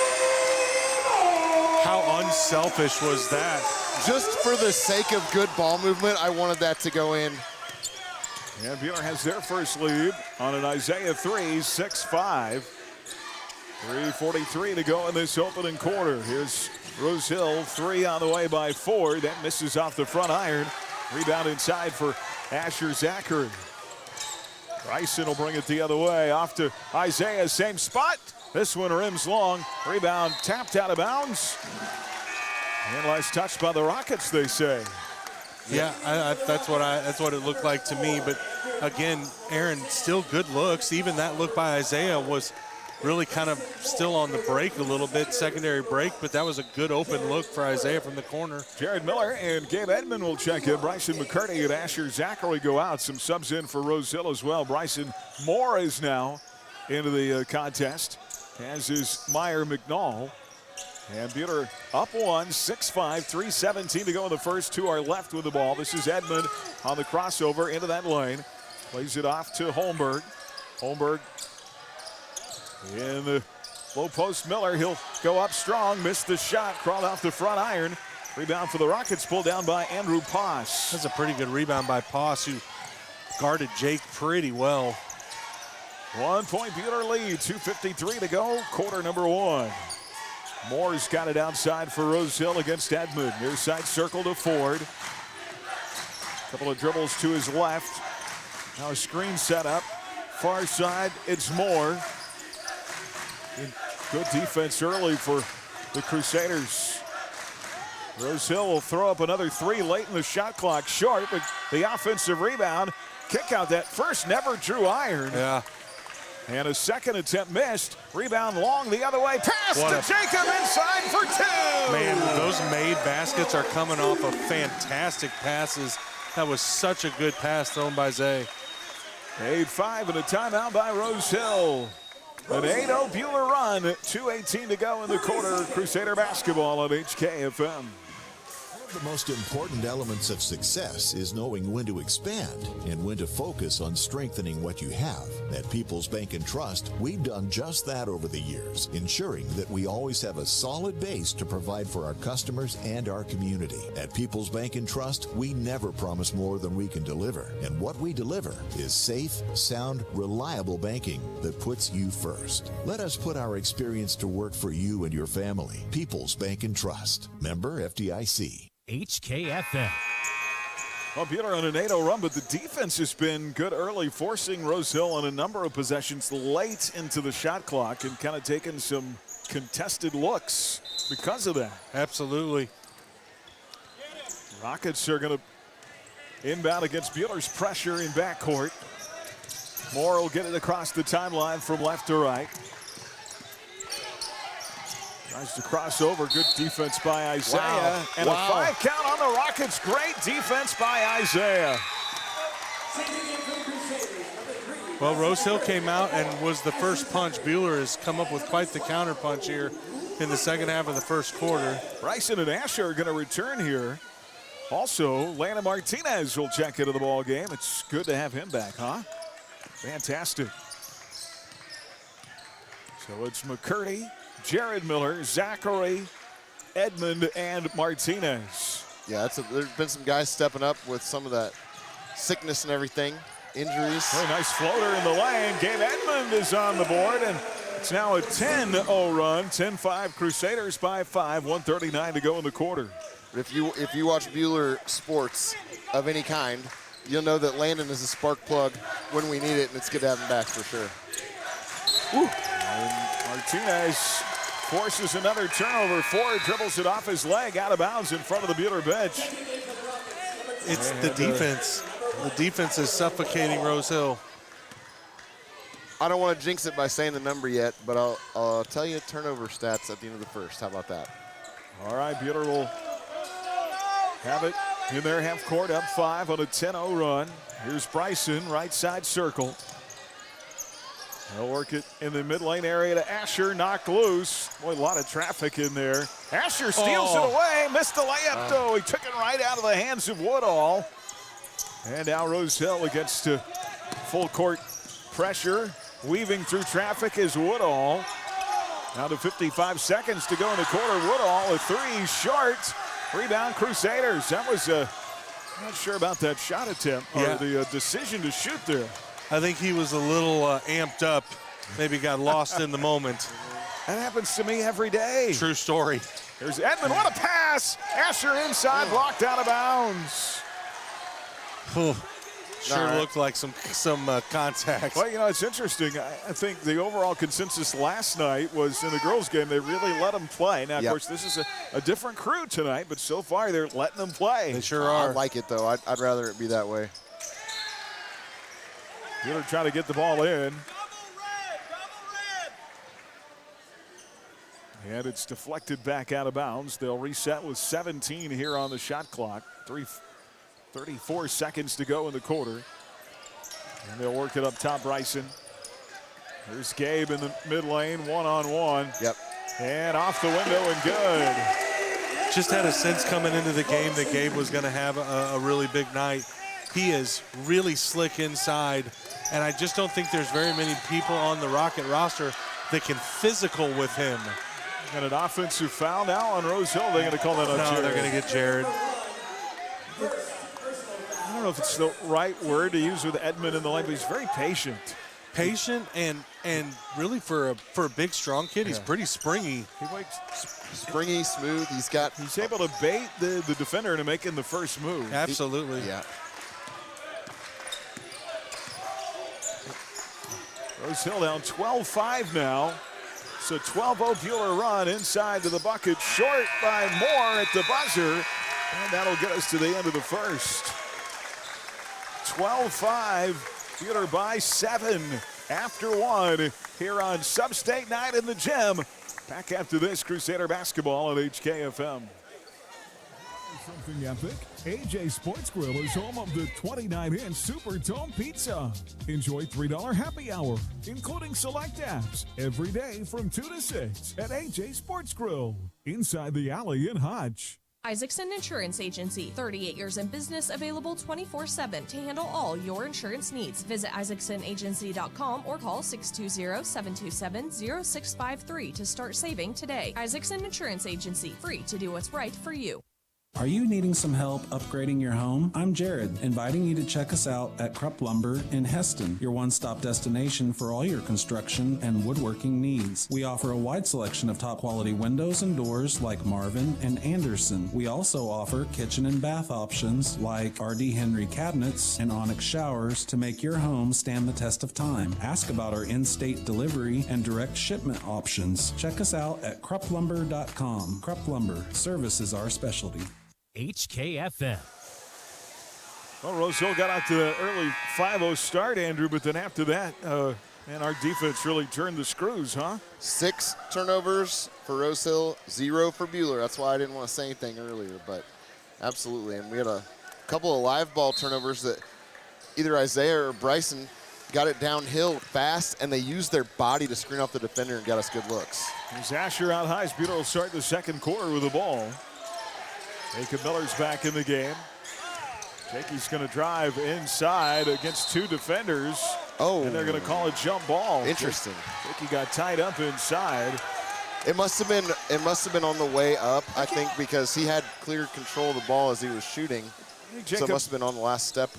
[SPEAKER 7] How unselfish was that?
[SPEAKER 8] Just for the sake of good ball movement, I wanted that to go in.
[SPEAKER 6] And Buhler has their first lead on an Isaiah 3, 6-5. 3:43 to go in this opening quarter. Here's Rose Hill, 3 on the way by Ford. That misses off the front iron. Rebound inside for Asher Zachary. Bryson will bring it the other way. Off to Isaiah, same spot. This one rims long. Rebound tapped out of bounds. And last touched by the Rockets, they say.
[SPEAKER 7] Yeah, that's what it looked like to me. But again, Aaron, still good looks. Even that look by Isaiah was really kind of still on the break a little bit, secondary break, but that was a good open look for Isaiah from the corner.
[SPEAKER 6] Jared Miller and Gabe Edmond will check in. Bryson McCurdy and Asher Zachary go out. Some subs in for Rose Hill as well. Bryson Moore is now into the contest, as is Meyer McNall. And Buhler up 1, 6-5, 3:17 to go in the first. 2 are left with the ball. This is Edmond on the crossover into that lane. Plays it off to Holmberg. Holmberg in the low post. Miller, he'll go up strong, missed the shot, crawled off the front iron. Rebound for the Rockets, pulled down by Andrew Poss.
[SPEAKER 7] That's a pretty good rebound by Poss, who guarded Jake pretty well.
[SPEAKER 6] 1 point Buhler lead, 2:53 to go, quarter number 1. Moore's got it outside for Rose Hill against Edmond. Near side circle to Ford. Couple of dribbles to his left. Now a screen set up. Far side, it's Moore. Good defense early for the Crusaders. Rose Hill will throw up another 3 late in the shot clock. Short, but the offensive rebound. Kick out that first never drew iron.
[SPEAKER 7] Yeah.
[SPEAKER 6] And a second attempt missed. Rebound long the other way. Pass to Jacob inside for 2.
[SPEAKER 7] Man, those made baskets are coming off of fantastic passes. That was such a good pass thrown by Zay.
[SPEAKER 6] 8-5 and a timeout by Rose Hill. An 8-0 Buhler run. 2:18 to go in the quarter. Crusader basketball on HKFM.
[SPEAKER 20] One of the most important elements of success is knowing when to expand and when to focus on strengthening what you have. At People's Bank and Trust, we've done just that over the years, ensuring that we always have a solid base to provide for our customers and our community. At People's Bank and Trust, we never promise more than we can deliver. And what we deliver is safe, sound, reliable banking that puts you first. Let us put our experience to work for you and your family. People's Bank and Trust. Member FDIC.
[SPEAKER 4] HKFM.
[SPEAKER 6] Well, Buhler on an 8-0 run, but the defense has been good early, forcing Rose Hill on a number of possessions late into the shot clock and kind of taking some contested looks because of that.
[SPEAKER 7] Absolutely.
[SPEAKER 6] Rockets are going to inbound against Buhler's pressure in backcourt. Moore will get it across the timeline from left to right. Tries to cross over. Good defense by Isaiah.
[SPEAKER 8] Wow.
[SPEAKER 6] And a 5 count on the Rockets. Great defense by Isaiah.
[SPEAKER 7] Well, Rose Hill came out and was the first punch. Buhler has come up with quite the counter punch here in the second half of the first quarter.
[SPEAKER 6] Bryson and Asher are going to return here. Also, Landon Martinez will check into the ball game. It's good to have him back, huh? Fantastic. So it's McCurdy, Jared Miller, Zachary, Edmond, and Martinez.
[SPEAKER 8] Yeah, there's been some guys stepping up with some of that sickness and everything, injuries.
[SPEAKER 6] Very nice floater in the lane. Gabe Edmond is on the board, and it's now a 10-0 run. 10-5 Crusaders by 5, 1:39 to go in the quarter.
[SPEAKER 8] If you watch Buhler sports of any kind, you'll know that Landon is a spark plug when we need it, and it's good to have him back for sure.
[SPEAKER 6] Woo. And Martinez forces another turnover. Ford dribbles it off his leg, out of bounds in front of the Buhler bench.
[SPEAKER 7] It's the defense. The defense is suffocating Rose Hill.
[SPEAKER 8] I don't want to jinx it by saying the number yet, but I'll tell you turnover stats at the end of the first. How about that?
[SPEAKER 6] All right, Buhler will have it in their half court, up 5 on a 10-0 run. Here's Bryson, right side circle. They'll work it in the mid lane area to Asher, knocked loose. Boy, a lot of traffic in there. Asher steals it away, missed the layup though. He took it right out of the hands of Woodall. And now Rose Hill against full court pressure. Weaving through traffic is Woodall. Down to 55 seconds to go in the quarter. Woodall, a 3 short. Rebound Crusaders. That was not sure about that shot attempt or the decision to shoot there.
[SPEAKER 7] I think he was a little amped up. Maybe got lost in the moment.
[SPEAKER 6] That happens to me every day.
[SPEAKER 7] True story.
[SPEAKER 6] Here's Edmond. What a pass! Asher inside, blocked out of bounds.
[SPEAKER 7] Sure looked like some contact.
[SPEAKER 6] Well, you know, it's interesting. I think the overall consensus last night was in the girls' game, they really let them play. Now, of course, this is a different crew tonight, but so far they're letting them play.
[SPEAKER 7] They sure are.
[SPEAKER 8] I like it, though. I'd rather it be that way.
[SPEAKER 6] Buhler trying to get the ball in. And it's deflected back out of bounds. They'll reset with 17 here on the shot clock. 34 seconds to go in the quarter. And they'll work it up top, Bryson. Here's Gabe in the mid lane, one-on-one.
[SPEAKER 8] Yep.
[SPEAKER 6] And off the window and good.
[SPEAKER 7] Just had a sense coming into the game that Gabe was going to have a really big night. He is really slick inside, and I just don't think there's very many people on the Rocket roster that can physical with him.
[SPEAKER 6] Got an offensive foul now on Rose Hill. They're going to call that on Jared.
[SPEAKER 7] No, they're going to get Jared.
[SPEAKER 6] I don't know if it's the right word to use with Edmond in the lane, but he's very patient.
[SPEAKER 7] Patient and really for a big, strong kid, he's pretty springy.
[SPEAKER 6] He wakes
[SPEAKER 8] springy, smooth. He's
[SPEAKER 6] able to bait the defender into making the first move.
[SPEAKER 7] Absolutely.
[SPEAKER 8] Yeah.
[SPEAKER 6] Rose Hill down 12-5 now. So 12-0 Buhler run inside to the bucket, short by Moore at the buzzer. And that'll get us to the end of the first. 12-5, Buhler by 7 after 1 here on Sub-State Night in the Gym. Back after this, Crusader basketball on HKFM.
[SPEAKER 21] Something epic? AJ Sports Grill is home of the 29-inch Super Dome Pizza. Enjoy $3 happy hour, including select apps, every day from 2 to 6 at AJ Sports Grill, inside the alley in Hodge.
[SPEAKER 22] Isaacson Insurance Agency, 38 years in business, available 24/7 to handle all your insurance needs. Visit isaacsonagency.com or call 620-727-0653 to start saving today. Isaacson Insurance Agency, free to do what's right for you.
[SPEAKER 23] Are you needing some help upgrading your home? I'm Jared, inviting you to check us out at Krupp Lumber in Heston, your one-stop destination for all your construction and woodworking needs. We offer a wide selection of top-quality windows and doors like Marvin and Anderson. We also offer kitchen and bath options like R.D. Henry cabinets and Onyx showers to make your home stand the test of time. Ask about our in-state delivery and direct shipment options. Check us out at krupplumber.com. Krupp Lumber, service is our specialty.
[SPEAKER 4] HKFM.
[SPEAKER 6] Well, Rose Hill got out to the early 5-0 start, Andrew, but then after that, and our defense really turned the screws, huh?
[SPEAKER 8] 6 turnovers for Rose Hill, 0 for Buhler. That's why I didn't want to say anything earlier, but absolutely. And we had a couple of live ball turnovers that either Isaiah or Bryson got it downhill fast, and they used their body to screen off the defender and got us good looks.
[SPEAKER 6] There's Asher out high. Buhler will start the second quarter with the ball. Jacob Miller's back in the game. Jakey's going to drive inside against 2 defenders.
[SPEAKER 8] Oh.
[SPEAKER 6] And they're going to call a jump ball.
[SPEAKER 8] Interesting.
[SPEAKER 6] Jakey got tied up inside.
[SPEAKER 8] It must have been on the way up, I think, because he had clear control of the ball as he was shooting. So it must have been on the last step.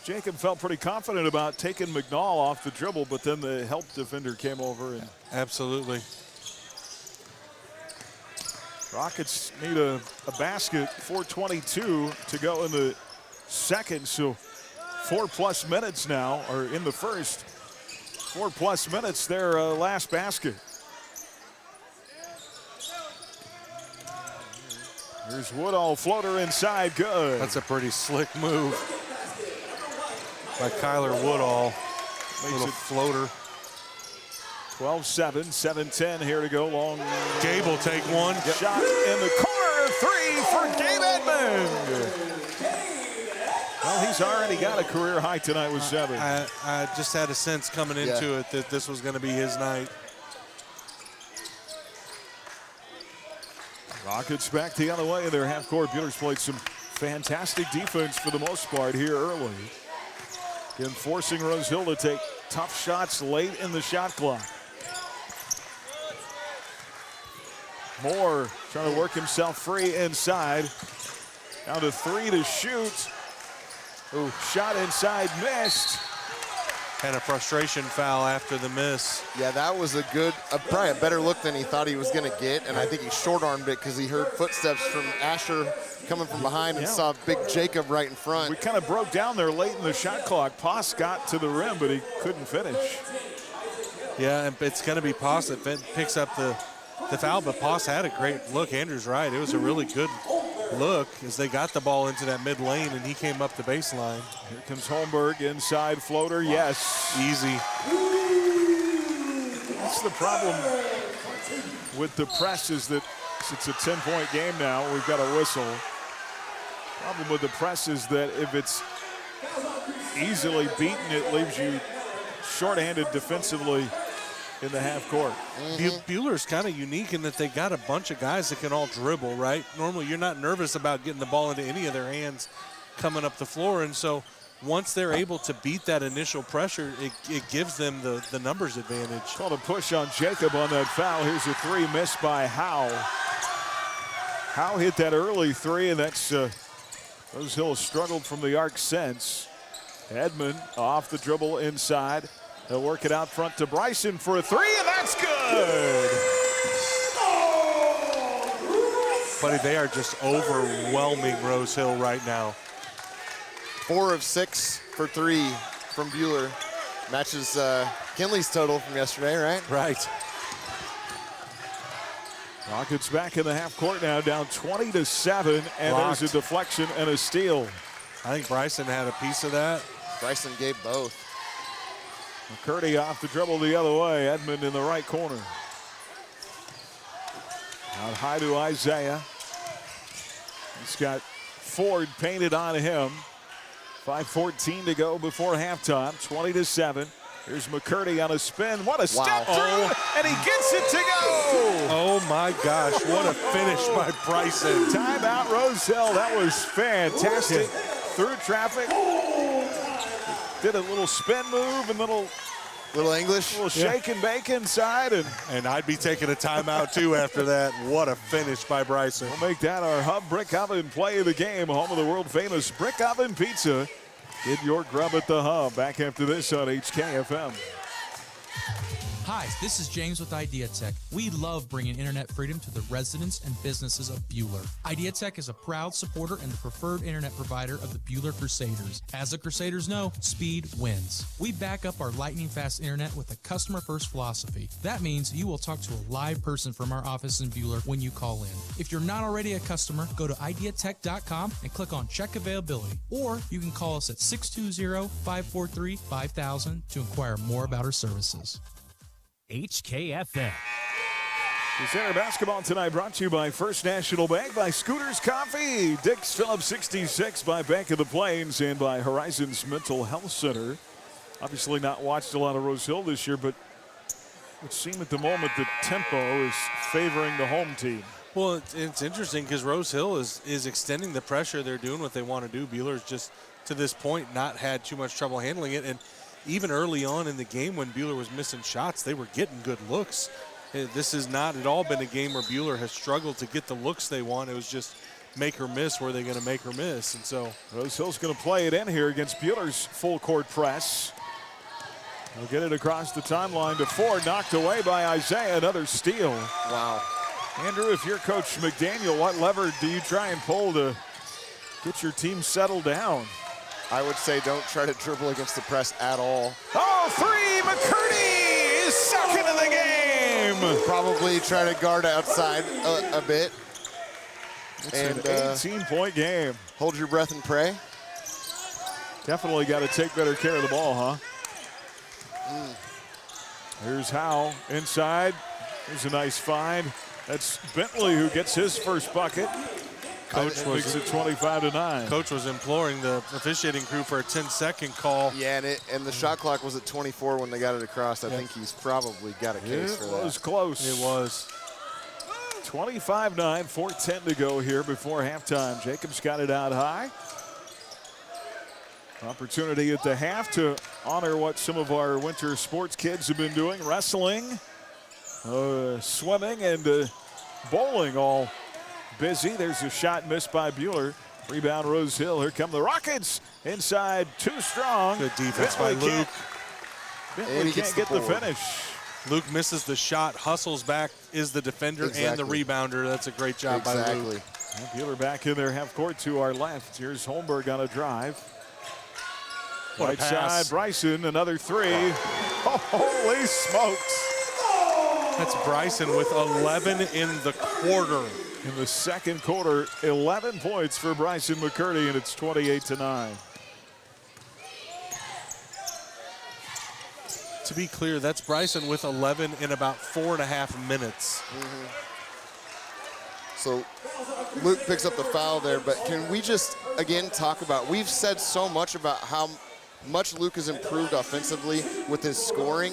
[SPEAKER 6] Jacob felt pretty confident about taking McNall off the dribble, but then the help defender came over. And
[SPEAKER 7] absolutely.
[SPEAKER 6] Rockets need a basket, 4:22 to go in the second, so 4+ minutes now, or in the first. 4+ minutes, their last basket. Here's Woodall, floater inside, good.
[SPEAKER 7] That's a pretty slick move. by Kyler Woodall.
[SPEAKER 6] Makes
[SPEAKER 7] Little
[SPEAKER 6] it
[SPEAKER 7] floater.
[SPEAKER 6] 12-7, 7-10 here to go. Long.
[SPEAKER 7] Gabe will take one.
[SPEAKER 6] Shot in the corner, 3 for Gabe Edmond. Well, he's already got a career high tonight with 7.
[SPEAKER 7] I just had a sense coming into it that this was going to be his night.
[SPEAKER 6] Rockets back the other way in their half court. Buhler's played some fantastic defense for the most part here early. Again, forcing Rose Hill to take tough shots late in the shot clock. Moore trying to work himself free inside. Down to 3 to shoot. Ooh, shot inside, missed.
[SPEAKER 7] And a frustration foul after the miss.
[SPEAKER 8] Yeah, that was a good, probably a better look than he thought he was going to get, and I think he short-armed it because he heard footsteps from Asher coming from behind and saw big Jacob right in front.
[SPEAKER 6] We kind of broke down there late in the shot clock. Poss got to the rim, but he couldn't finish.
[SPEAKER 7] Yeah, and it's going to be Poss that picks up the foul, but Poss had a great look. Andrew's right. It was a really good look as they got the ball into that mid lane and he came up the baseline.
[SPEAKER 6] Here comes Holmberg, inside floater, yes.
[SPEAKER 7] Easy.
[SPEAKER 6] That's the problem with the press is that it's a 10-point game now. We've got a whistle. Problem with the press is that if it's easily beaten, it leaves you shorthanded defensively in the half court.
[SPEAKER 7] Buhler's kind of unique in that they got a bunch of guys that can all dribble, right? Normally you're not nervous about getting the ball into any of their hands coming up the floor, and so once they're able to beat that initial pressure, it gives them the numbers advantage.
[SPEAKER 6] Called a push on Jacob on that foul. Here's a 3 missed by Howe. Howe hit that early 3, and that's Rose Hill has struggled from the arc since. Edmond off the dribble inside. They'll work it out front to Bryson for a 3, and that's good.
[SPEAKER 7] Buddy, they are just overwhelming Rose Hill right now.
[SPEAKER 8] 4 of 6 for 3 from Buhler. Matches Kinley's total from yesterday, right?
[SPEAKER 7] Right.
[SPEAKER 6] Rockets back in the half court now, down 20-7, and there's a deflection and a steal.
[SPEAKER 7] I think Bryson had a piece of that.
[SPEAKER 8] Bryson gave both.
[SPEAKER 6] McCurdy off the dribble the other way. Edmond in the right corner. Out high to Isaiah. He's got Ford painted on him. 5:14 to go before halftime. 20-7. Here's McCurdy on a spin. What a step through, and he gets it to go.
[SPEAKER 7] Oh my gosh, what a finish by Bryson.
[SPEAKER 6] Timeout, Rose Hill. That was fantastic. Through traffic. Did a little spin move and little
[SPEAKER 8] English.
[SPEAKER 6] Little shake and bake inside.
[SPEAKER 7] And I'd be taking a timeout too after that. What a finish by Bryson.
[SPEAKER 6] We'll make that our Hub Brick Oven play of the game. Home of the world famous Brick Oven Pizza. Get your grub at the Hub. Back after this on HKFM.
[SPEAKER 1] Hi, this is James with IdeaTech. We love bringing internet freedom to the residents and businesses of Buhler. IdeaTech is a proud supporter and the preferred internet provider of the Buhler Crusaders. As the Crusaders know, speed wins. We back up our lightning-fast internet with a customer-first philosophy. That means you will talk to a live person from our office in Buhler when you call in. If you're not already a customer, go to ideatech.com and click on Check Availability. Or you can call us at 620-543-5000 to inquire more about our services.
[SPEAKER 4] HKFM.
[SPEAKER 6] Crusader basketball tonight brought to you by First National Bank, by Scooters Coffee, Dick's Phillips 66, by Bank of the Plains, and by Horizons Mental Health Center. Obviously not watched a lot of Rose Hill this year, but it would seem at the moment the tempo is favoring the home team.
[SPEAKER 7] Well, it's interesting because Rose Hill is extending the pressure. They're doing what they want to do. Buhler's just, to this point, not had too much trouble handling it. And even early on in the game when Buhler was missing shots, they were getting good looks. This has not at all been a game where Buhler has struggled to get the looks they want. It was just make or miss where they're going to make or miss. And so
[SPEAKER 6] Rose Hill's going to play it in here against Buhler's full court press. They'll get it across the timeline to Ford, knocked away by Isaiah. Another steal.
[SPEAKER 8] Wow.
[SPEAKER 6] Andrew, if you're Coach McDaniel, what lever do you try and pull to get your team settled down?
[SPEAKER 8] I would say don't try to dribble against the press at all.
[SPEAKER 6] Oh, 3! McCurdy is second in the game.
[SPEAKER 8] Probably try to guard outside a bit.
[SPEAKER 6] It's an 18-point game.
[SPEAKER 8] Hold your breath and pray.
[SPEAKER 6] Definitely got to take better care of the ball, huh? Here's Howe inside. There's a nice find. That's Bentley who gets his first bucket.
[SPEAKER 7] Coach
[SPEAKER 6] makes it 25-9.
[SPEAKER 7] Coach was imploring the officiating crew for a 10-second call.
[SPEAKER 8] Yeah, and the shot clock was at 24 when they got it across. I think he's probably got a case for that.
[SPEAKER 6] It was close.
[SPEAKER 7] It was.
[SPEAKER 6] 25-9, 4:10 to go here before halftime. Jacobs got it out high. Opportunity at the half to honor what some of our winter sports kids have been doing. Wrestling, swimming, and bowling all busy. There's a shot missed by Buhler. Rebound Rose Hill. Here come the Rockets. Inside, too strong.
[SPEAKER 7] Good defense by Luke.
[SPEAKER 6] Bentley can't get the finish.
[SPEAKER 7] Luke misses the shot, hustles back, is the defender and the rebounder. That's a great job by Luke.
[SPEAKER 6] And Buhler back in there half court to our left. Here's Holmberg on a drive. Right side, Bryson, another three. Oh, holy smokes.
[SPEAKER 7] That's Bryson with 11 in the quarter.
[SPEAKER 6] In the second quarter, 11 points for Bryson McCurdy, and it's 28-9.
[SPEAKER 7] To be clear, that's Bryson with 11 in about 4.5 minutes.
[SPEAKER 8] So Luke picks up the foul there, but can we just, again, talk about, we've said so much about how much Luke has improved offensively with his scoring,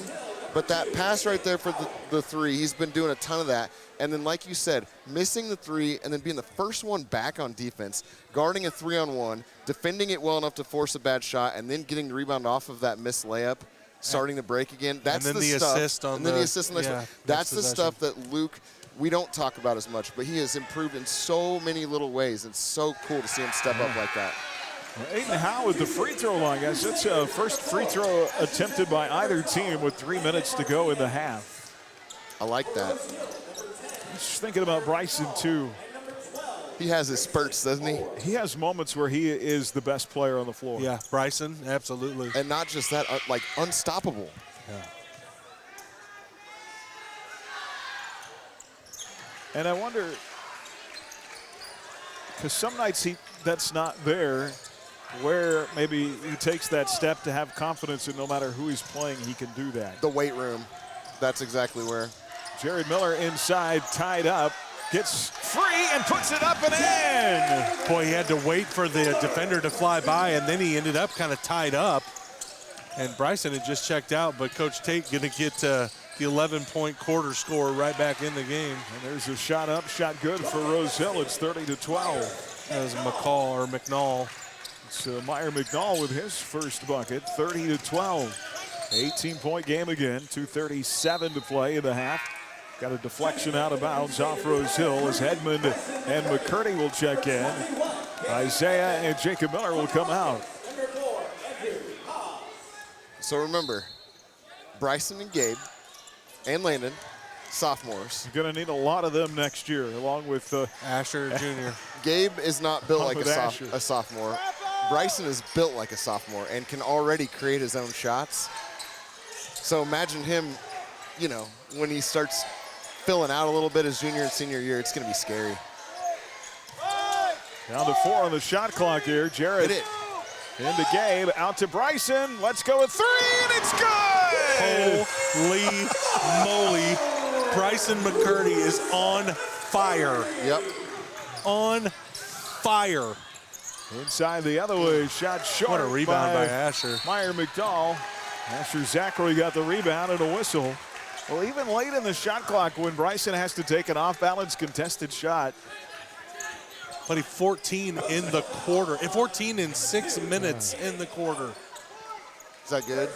[SPEAKER 8] but that pass right there for the three, he's been doing a ton of that. And then, like you said, missing the three and then being the first one back on defense, guarding a 3-on-1, defending it well enough to force a bad shot, and then getting the rebound off of that missed layup, starting the break again. That's
[SPEAKER 7] and then
[SPEAKER 8] the
[SPEAKER 7] stuff.
[SPEAKER 8] Assist on the assist on the next one. That's the stuff that Luke, we don't talk about as much, but he has improved in so many little ways. It's so cool to see him step up like that.
[SPEAKER 6] Aiden Howe at the free throw line, guys. That's a first free throw attempted by either team with 3 minutes to go in the half.
[SPEAKER 8] I like that.
[SPEAKER 6] Just thinking about Bryson, too.
[SPEAKER 8] He has his spurts, doesn't he?
[SPEAKER 6] He has moments where he is the best player on the floor.
[SPEAKER 7] Yeah, Bryson, absolutely.
[SPEAKER 8] And not just that, like unstoppable.
[SPEAKER 7] Yeah.
[SPEAKER 6] And I wonder, because some nights that's not there, where maybe he takes that step to have confidence that no matter who he's playing, he can do that.
[SPEAKER 8] The weight room. That's exactly where.
[SPEAKER 6] Jared Miller inside, tied up, gets free and puts it up and in.
[SPEAKER 7] Boy, he had to wait for the defender to fly by, and then he ended up kind of tied up. And Bryson had just checked out, but Coach Tate going to get the 11-point quarter score right back in the game.
[SPEAKER 6] And there's a shot up, shot good for Rose Hill. It's 30-12.
[SPEAKER 7] That was McNall.
[SPEAKER 6] It's Meyer McNall with his first bucket, 30-12. 18-point game again, 2:37 to play in the half. Got a deflection out of bounds off Rose Hill as Hedmond and McCurdy will check in. Isaiah and Jacob Miller will come out.
[SPEAKER 8] So remember, Bryson and Gabe and Landon, sophomores.
[SPEAKER 6] You're going to need a lot of them next year, along with
[SPEAKER 7] Asher Jr.
[SPEAKER 8] Gabe is not built like
[SPEAKER 6] Asher.
[SPEAKER 8] a sophomore. Bryson is built like a sophomore and can already create his own shots. So imagine him, you know, when he starts filling out a little bit his junior and senior year, it's going to be scary.
[SPEAKER 6] Down to 4 on the shot clock here. Jared into Gabe, out to Bryson. Let's go with 3, and it's good!
[SPEAKER 7] Holy moly. Bryson McCurdy is on fire.
[SPEAKER 8] Yep.
[SPEAKER 7] On fire.
[SPEAKER 6] Inside the other way, shot short.
[SPEAKER 7] What a rebound by Asher.
[SPEAKER 6] Meyer McDowell. Asher Zachary got the rebound and a whistle. Well, even late in the shot clock when Bryson has to take an off-balance contested shot.
[SPEAKER 7] But 14 in the quarter. 14 in 6 minutes in the quarter.
[SPEAKER 8] Is that good?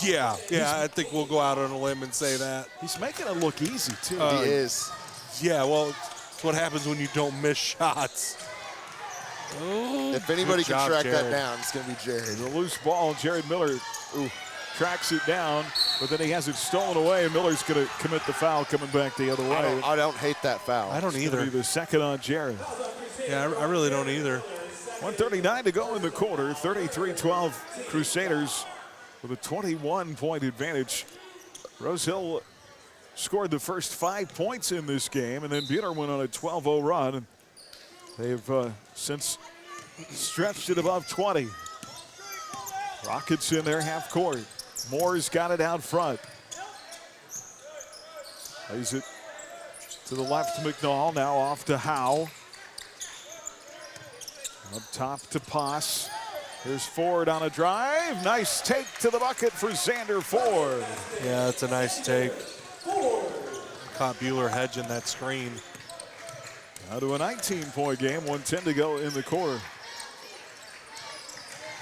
[SPEAKER 7] Yeah, I think we'll go out on a limb and say that.
[SPEAKER 6] He's making it look easy, too.
[SPEAKER 8] He is.
[SPEAKER 7] Yeah, well, it's what happens when you don't miss shots.
[SPEAKER 8] Oh, if anybody can track that down, it's going to be Jared.
[SPEAKER 6] The loose ball, Jared Miller tracks it down, but then he has it stolen away, and Miller's going to commit the foul coming back the other way.
[SPEAKER 8] I don't hate that foul.
[SPEAKER 7] I don't either.
[SPEAKER 6] Be the second on Jared.
[SPEAKER 7] Yeah, I really don't either.
[SPEAKER 6] 1:39 to go in the quarter. 33-12 Crusaders with a 21-point advantage. Rose Hill scored the first 5 points in this game, and then Buhler went on a 12-0 run. And they've since stretched it above 20. Rockets in their half court. Moore's got it out front. Plays it to the left to McNall, now off to Howe. Up top to Poss. Here's Ford on a drive. Nice take to the bucket for Xander Ford.
[SPEAKER 7] Yeah, it's a nice take. Caught Buhler hedging that screen.
[SPEAKER 6] Now to a 19-point game, 1:10 to go in the quarter.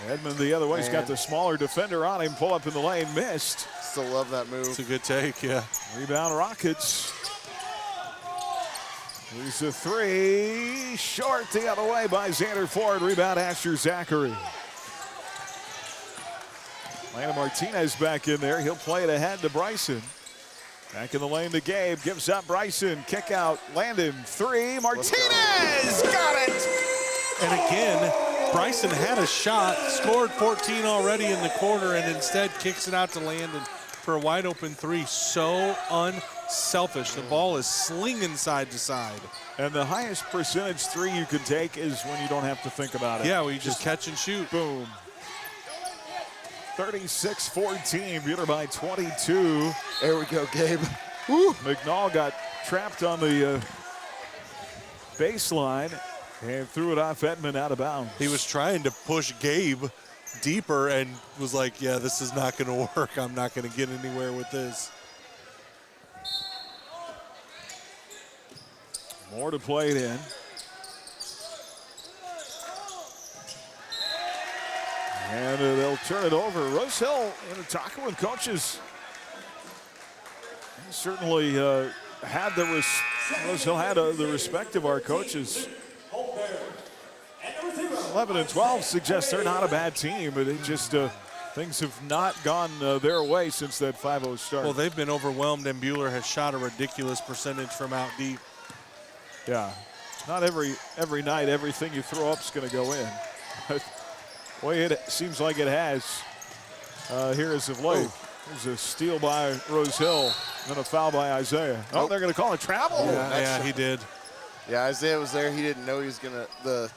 [SPEAKER 6] Edmond the other way. He's got the smaller defender on him. Pull up in the lane, missed.
[SPEAKER 8] Still love that move.
[SPEAKER 7] It's a good take, yeah.
[SPEAKER 6] Rebound Rockets. Here's a three. Short the other way by Xander Ford. Rebound Asher Zachary. Landon Martinez back in there. He'll play it ahead to Bryson. Back in the lane to Gabe. Gives up Bryson. Kick out. Landon. Three. Martinez got it.
[SPEAKER 7] And again, Bryson had a shot, scored 14 already in the quarter, and instead kicks it out to Landon for a wide open three. So unselfish. The ball is slinging side to side.
[SPEAKER 6] And the highest percentage three you can take is when you don't have to think about it.
[SPEAKER 7] Yeah, we just catch and shoot.
[SPEAKER 6] Boom. 36-14, Buhler by 22.
[SPEAKER 8] There we go, Gabe.
[SPEAKER 6] Woo. McNall got trapped on the baseline and threw it off Edmond out of bounds.
[SPEAKER 7] He was trying to push Gabe deeper and was like, yeah, this is not going to work. I'm not going to get anywhere with this.
[SPEAKER 6] More to play it in. And they'll turn it over. Rose Hill talking with coaches. He certainly had the Rose Hill had the respect of our coaches. 11 and 12 suggests they're not a bad team, but it just things have not gone their way since that 5-0 start.
[SPEAKER 7] Well, they've been overwhelmed, and Buhler has shot a ridiculous percentage from out deep.
[SPEAKER 6] Yeah, not every night everything you throw up is going to go in. Way it seems like it has here as of late. There's a steal by Rose Hill, and a foul by Isaiah. Oh, they're going to call it travel.
[SPEAKER 7] Yeah, he did.
[SPEAKER 8] Yeah, Isaiah was there. He didn't know he was going to. The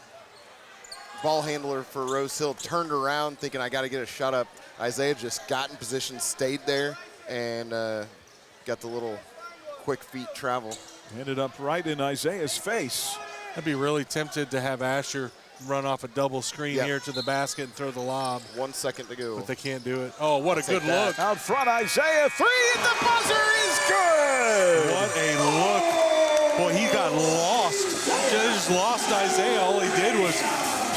[SPEAKER 8] ball handler for Rose Hill turned around thinking, I got to get a shot up. Isaiah just got in position, stayed there, and got the little quick feet travel.
[SPEAKER 6] Ended up right in Isaiah's face.
[SPEAKER 7] I'd be really tempted to have Asher run off a double screen here to the basket and throw the lob.
[SPEAKER 8] 1 second to go.
[SPEAKER 7] But they can't do it. Oh, what a good look.
[SPEAKER 6] Out front, Isaiah, three, and the buzzer is good.
[SPEAKER 7] What a look. Boy, he got lost. Just lost Isaiah. All he did was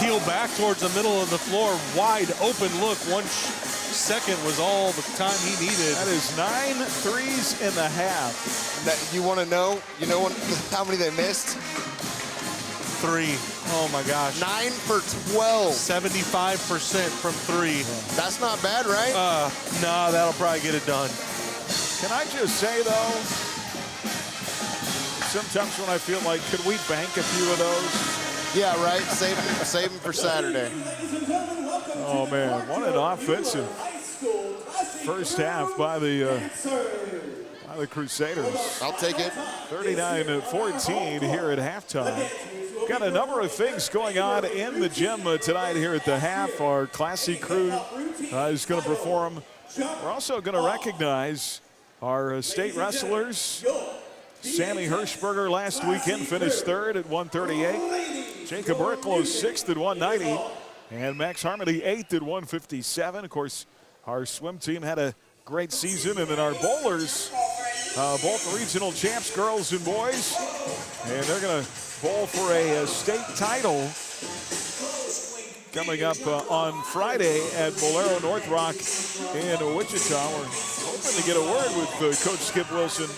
[SPEAKER 7] peel back towards the middle of the floor. Wide open look. 1 second was all the time he needed.
[SPEAKER 6] That is 9 threes in the half.
[SPEAKER 8] That, you want to know? You know how many they missed?
[SPEAKER 7] 3. Oh my gosh.
[SPEAKER 8] 9 for 12.
[SPEAKER 7] 75% from 3.
[SPEAKER 8] That's not bad, right?
[SPEAKER 7] No, that'll probably get it done.
[SPEAKER 6] Can I just say, though, sometimes when I feel like, could we bank a few of those?
[SPEAKER 8] Yeah, right. Save them for Saturday.
[SPEAKER 6] Oh, man. What an offensive first half by the Crusaders.
[SPEAKER 8] I'll take it.
[SPEAKER 6] 39-14 here at halftime. Got a number of things going on in the gym tonight here at the half. Our classy crew is going to perform. We're also going to recognize our state wrestlers. Sammy Hirschberger last weekend finished third at 138. Jacob Erklow sixth at 190. And Max Harmony eighth at 157. Of course, our swim team had a great season. And then our bowlers, both regional champs, girls and boys. And they're going to bowl for a state title coming up on Friday at Bolero North Rock in Wichita. We're hoping to get a word with Coach Skip Wilson.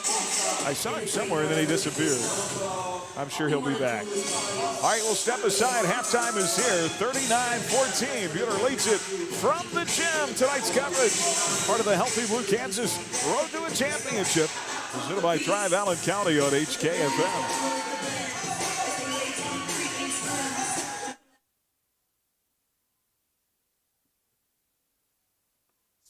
[SPEAKER 6] I saw him somewhere and then he disappeared. I'm sure he'll be back. All right, we'll step aside. Halftime is here. 39-14. Buhler leads it from the gym. Tonight's coverage, part of the Healthy Blue Kansas Road to a Championship, presented by Thrive Allen County on HKFM.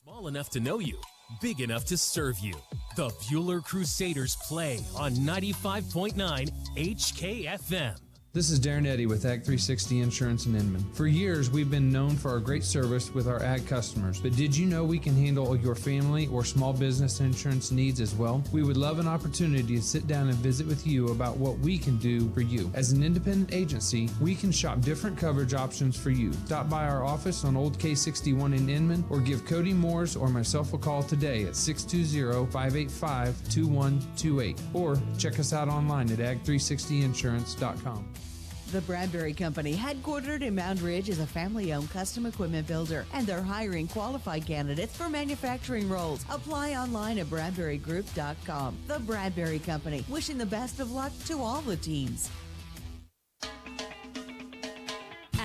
[SPEAKER 4] Small enough to know you, big enough to serve you. The Buhler Crusaders play on 95.9 HKFM.
[SPEAKER 2] This is Darren Eddy with Ag 360 Insurance in Inman. For years, we've been known for our great service with our ag customers, but did you know we can handle your family or small business insurance needs as well? We would love an opportunity to sit down and visit with you about what we can do for you. As an independent agency, we can shop different coverage options for you. Stop by our office on Old K61 in Inman or give Cody Moores or myself a call today at 620-585-2128 or check us out online at ag360insurance.com.
[SPEAKER 3] The Bradbury Company, headquartered in Mound Ridge, is a family-owned custom equipment builder, and they're hiring qualified candidates for manufacturing roles. Apply online at BradburyGroup.com. The Bradbury Company, wishing the best of luck to all the teams.
[SPEAKER 5] At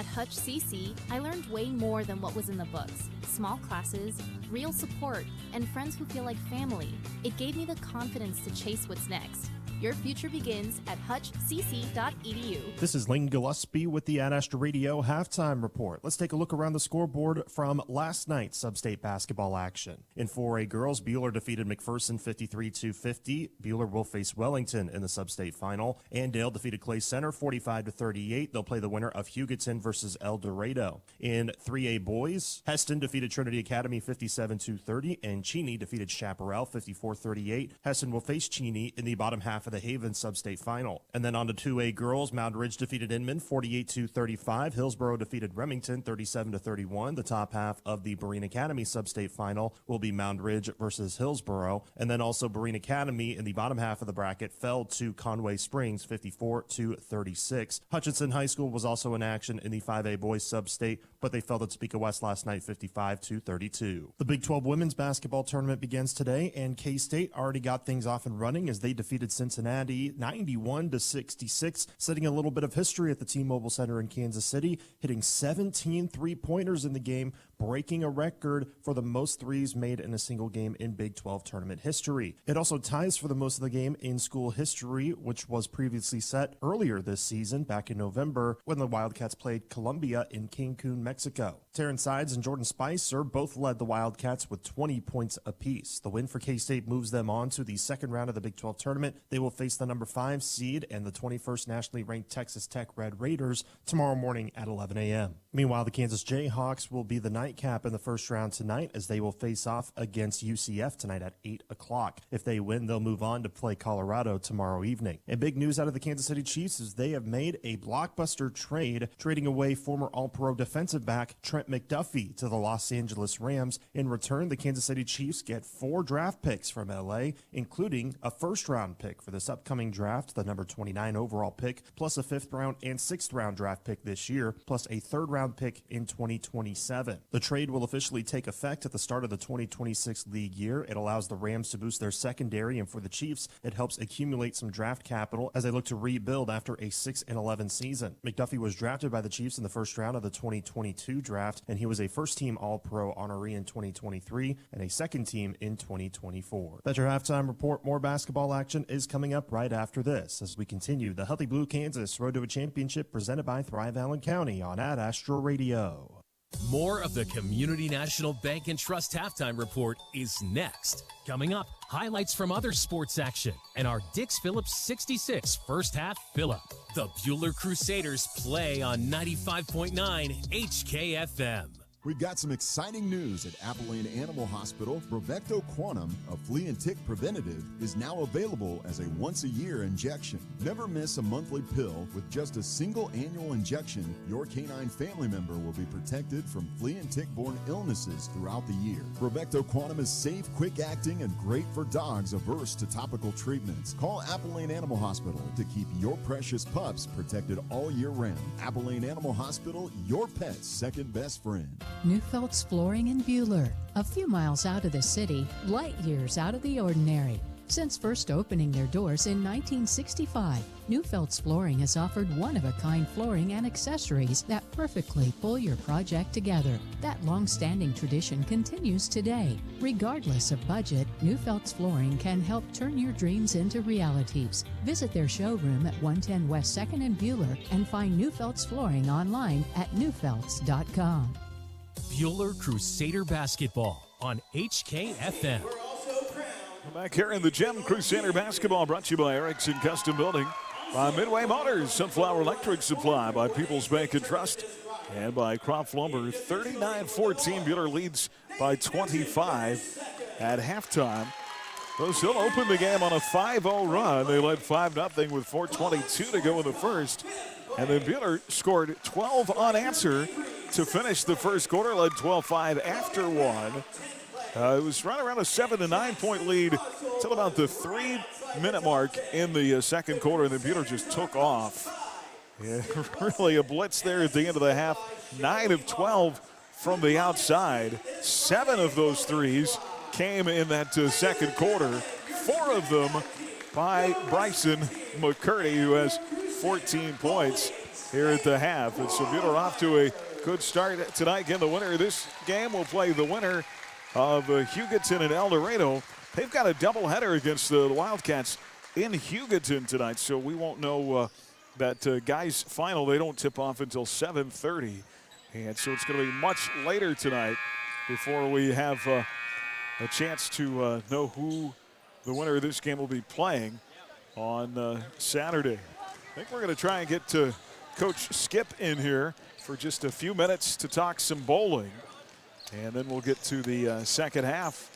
[SPEAKER 5] Hutch CC, I learned way more than what was in the books. Small classes, real support, and friends who feel like family. It gave me the confidence to chase what's next. Your future begins at hutchcc.edu.
[SPEAKER 24] This is Lane Gillespie with the Ad Astra Radio Halftime Report. Let's take a look around the scoreboard from last night's sub-state basketball action. In 4A girls, Buhler defeated McPherson 53-50. Buhler will face Wellington in the sub-state final. Andale defeated Clay Center 45-38. They'll play the winner of Hugoton versus El Dorado. In 3A boys, Heston defeated Trinity Academy 57-30, and Cheney defeated Chaparral 54-38. Heston will face Cheney in the bottom half of the Haven sub-state final. And then on to 2A girls, Mound Ridge defeated Inman 48-35. Hillsborough defeated Remington 37-31. The top half of the Berean Academy sub-state final will be Mound Ridge versus Hillsborough. And then also Berean Academy in the bottom half of the bracket fell to Conway Springs 54-36. Hutchinson High School was also in action in the 5A boys sub-state, but they fell to Topeka West last night 55-32. The Big 12 women's basketball tournament begins today, and K-State already got things off and running as they defeated Cincinnati 91-66, setting a little bit of history at the T-Mobile Center in Kansas City, hitting 17 three-pointers in the game, breaking a record for the most threes made in a single game in Big 12 tournament history. It also ties for the most of the game in school history, which was previously set earlier this season, back in November, when the Wildcats played Colombia in Cancun, Mexico. Terrence Sides and Jordan Spicer both led the Wildcats with 20 points apiece. The win for K-State moves them on to the second round of the Big 12 tournament. They will face the number 5 seed and the 21st nationally ranked Texas Tech Red Raiders tomorrow morning at 11 a.m. Meanwhile, the Kansas Jayhawks will be the nightcap in the first round tonight as they will face off against UCF tonight at 8 o'clock. If they win, they'll move on to play Colorado tomorrow evening. And big news out of the Kansas City Chiefs is they have made a blockbuster trade, trading away former All-Pro defensive back Trent McDuffie to the Los Angeles Rams. In return, the Kansas City Chiefs get 4 draft picks from LA, including a first-round pick for this upcoming draft, the number 29 overall pick, plus a 5th round and 6th round draft pick this year, plus a 3rd round pick in 2027. The trade will officially take effect at the start of the 2026 league year. It allows the Rams to boost their secondary, and for the Chiefs, it helps accumulate some draft capital as they look to rebuild after a 6-11 season. McDuffie was drafted by the Chiefs in the first round of the 2022 draft, and he was a first-team All-Pro honoree in 2023 and a second-team in 2024. That's your halftime report. More basketball action is coming up right after this as we continue the Healthy Blue Kansas Road to a Championship presented by Thrive Allen County on Ad Astra Radio.
[SPEAKER 4] More of the Community National Bank and Trust Halftime Report is next. Coming up, highlights from other sports action and our Dix Phillips 66 first half fill-up. The Buhler Crusaders play on 95.9 HKFM.
[SPEAKER 25] We've got some exciting news at Apple Lane Animal Hospital. Bravecto Quantum, a flea and tick preventative, is now available as a once-a-year injection. Never miss a monthly pill. With just a single annual injection, your canine family member will be protected from flea and tick-borne illnesses throughout the year. Bravecto Quantum is safe, quick-acting, and great for dogs averse to topical treatments. Call Apple Lane Animal Hospital to keep your precious pups protected all year round. Apple Lane Animal Hospital, your pet's second best friend.
[SPEAKER 26] Newfelt's Flooring in Buhler, a few miles out of the city, light years out of the ordinary. Since first opening their doors in 1965, Newfelt's Flooring has offered one-of-a-kind flooring and accessories that perfectly pull your project together. That long-standing tradition continues today. Regardless of budget, Newfelt's Flooring can help turn your dreams into realities. Visit their showroom at 110 West 2nd and Buhler and find Newfelt's Flooring online at newfelts.com.
[SPEAKER 4] Buhler Crusader Basketball on HKFM.
[SPEAKER 6] We're back here in the gym. Crusader Basketball brought to you by Erickson Custom Building. by Midway Motors, Sunflower Electric Supply, by People's Bank and Trust, and by Crop Lumber. 39-14, Buhler leads by 25 at halftime. Rose Hill opened the game on a 5-0 run. They led 5-0 with 4:22 to go in the first. And then Buhler scored 12 unanswered to finish the first quarter, led 12-5 after one. It was right around a 7 to 9 point lead until about the 3-minute mark in the second quarter, and then Buhler just took off. Yeah, really a blitz there at the end of the half. 9 of 12 from the outside. 7 of those threes came in that second quarter. 4 of them by Bryson McCurdy, who has 14 points here at the half. And so Buhler off to a good start tonight. Again, the winner of this game will play the winner of Hugoton and El Dorado. They've got a doubleheader against the Wildcats in Hugoton tonight, so we won't know that guys' final. They don't tip off until 7:30, and so it's going to be much later tonight before we have a chance to know who the winner of this game will be playing on Saturday. I think we're going to try and get to Coach Skip in here for just a few minutes to talk some bowling. And then we'll get to the second half.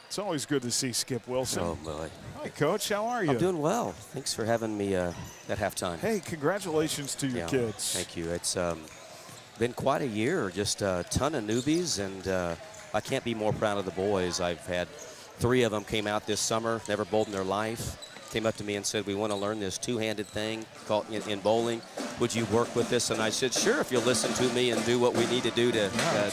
[SPEAKER 6] It's always good to see Skip Wilson.
[SPEAKER 9] Oh, boy.
[SPEAKER 6] Hi, Coach. How are you?
[SPEAKER 9] I'm doing well. Thanks for having me at halftime.
[SPEAKER 6] Hey, congratulations to your kids.
[SPEAKER 9] Thank you. It's been quite a year, just a ton of newbies, and I can't be more proud of the boys. I've had 3 of them came out this summer, never bowled in their life. Came up to me and said, we want to learn this two-handed thing called in bowling. Would you work with this? And I said, sure, if you'll listen to me and do what we need to do to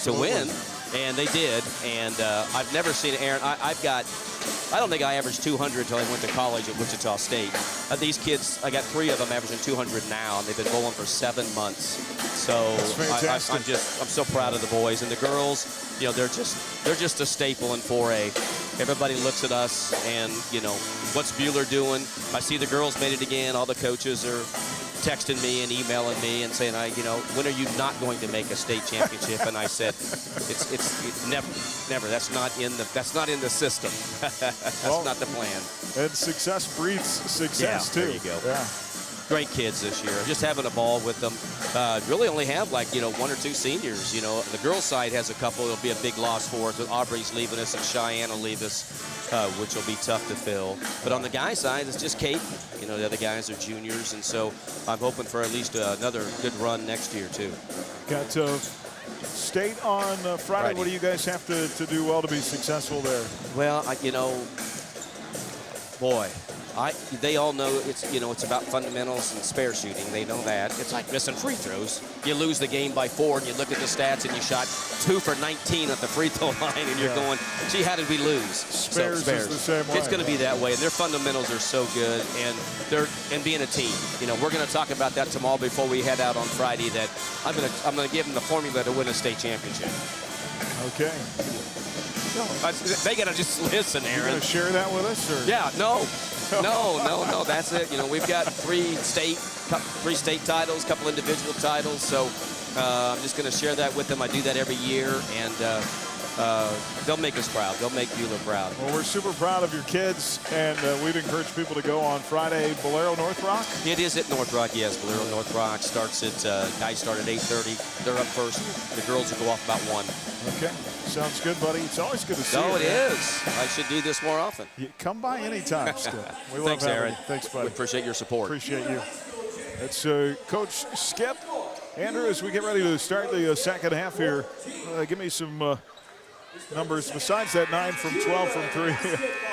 [SPEAKER 9] win. And they did. And I've never seen Aaron. I don't think I averaged 200 until I went to college at Wichita State. These kids, I got 3 of them averaging 200 now, and they've been bowling for 7 months. So I'm so proud of the boys. And the girls, you know, they're just a staple in 4A. Everybody looks at us and, you know, what's Buhler doing? I see the girls made it again. All the coaches are texting me and emailing me and saying, you know, when are you not going to make a state championship? And I said, it's never. That's not in the system. That's not the plan.
[SPEAKER 6] And success breeds success too.
[SPEAKER 9] There you go.
[SPEAKER 6] Yeah.
[SPEAKER 9] Great kids this year. Just having a ball with them. Really only have 1 or 2 seniors. You know, the girls' side has a couple. It'll be a big loss for us. Aubrey's leaving us and Cheyenne will leave us, which will be tough to fill. But on the guys' side, it's just Kate. You know, the other guys are juniors, and so I'm hoping for at least another good run next year too.
[SPEAKER 6] Got state on Friday. What do you guys have to do well to be successful there?
[SPEAKER 9] Well, boy. They all know it's about fundamentals and spare shooting. They know that. It's like missing free throws. You lose the game by 4, and you look at the stats, and you shot 2 for 19 at the free throw line, and you're going, gee, how did we lose?
[SPEAKER 6] Spares is the same way.
[SPEAKER 9] It's going to be that way, and their fundamentals are so good, and being a team. You know, we're going to talk about that tomorrow before we head out on Friday. That I'm going to give them the formula to win a state championship.
[SPEAKER 6] Okay.
[SPEAKER 9] They got to just listen, Aaron.
[SPEAKER 6] You going to share that with us? Or?
[SPEAKER 9] Yeah, no, that's it. You know, we've got 3 state titles, a couple individual titles. So I'm just going to share that with them. I do that every year, and they'll make us proud. They'll make Buhler proud.
[SPEAKER 6] Well, we're super proud of your kids, and we'd encourage people to go on Friday. Bolero North Rock?
[SPEAKER 9] It is at North Rock, yes. Bolero North Rock starts at, guys start at 8:30. They're up first. The girls will go off about 1.
[SPEAKER 6] Okay. Sounds good, buddy. It's always good to see you.
[SPEAKER 9] No, it is. I should do this more often.
[SPEAKER 6] Come by anytime, Skip.
[SPEAKER 9] Thanks, Aaron.
[SPEAKER 6] Thanks, buddy.
[SPEAKER 9] We appreciate your support.
[SPEAKER 6] Appreciate you. That's Coach Skip. Andrew, as we get ready to start the second half here, give me some numbers besides that 9 from 12 from 3.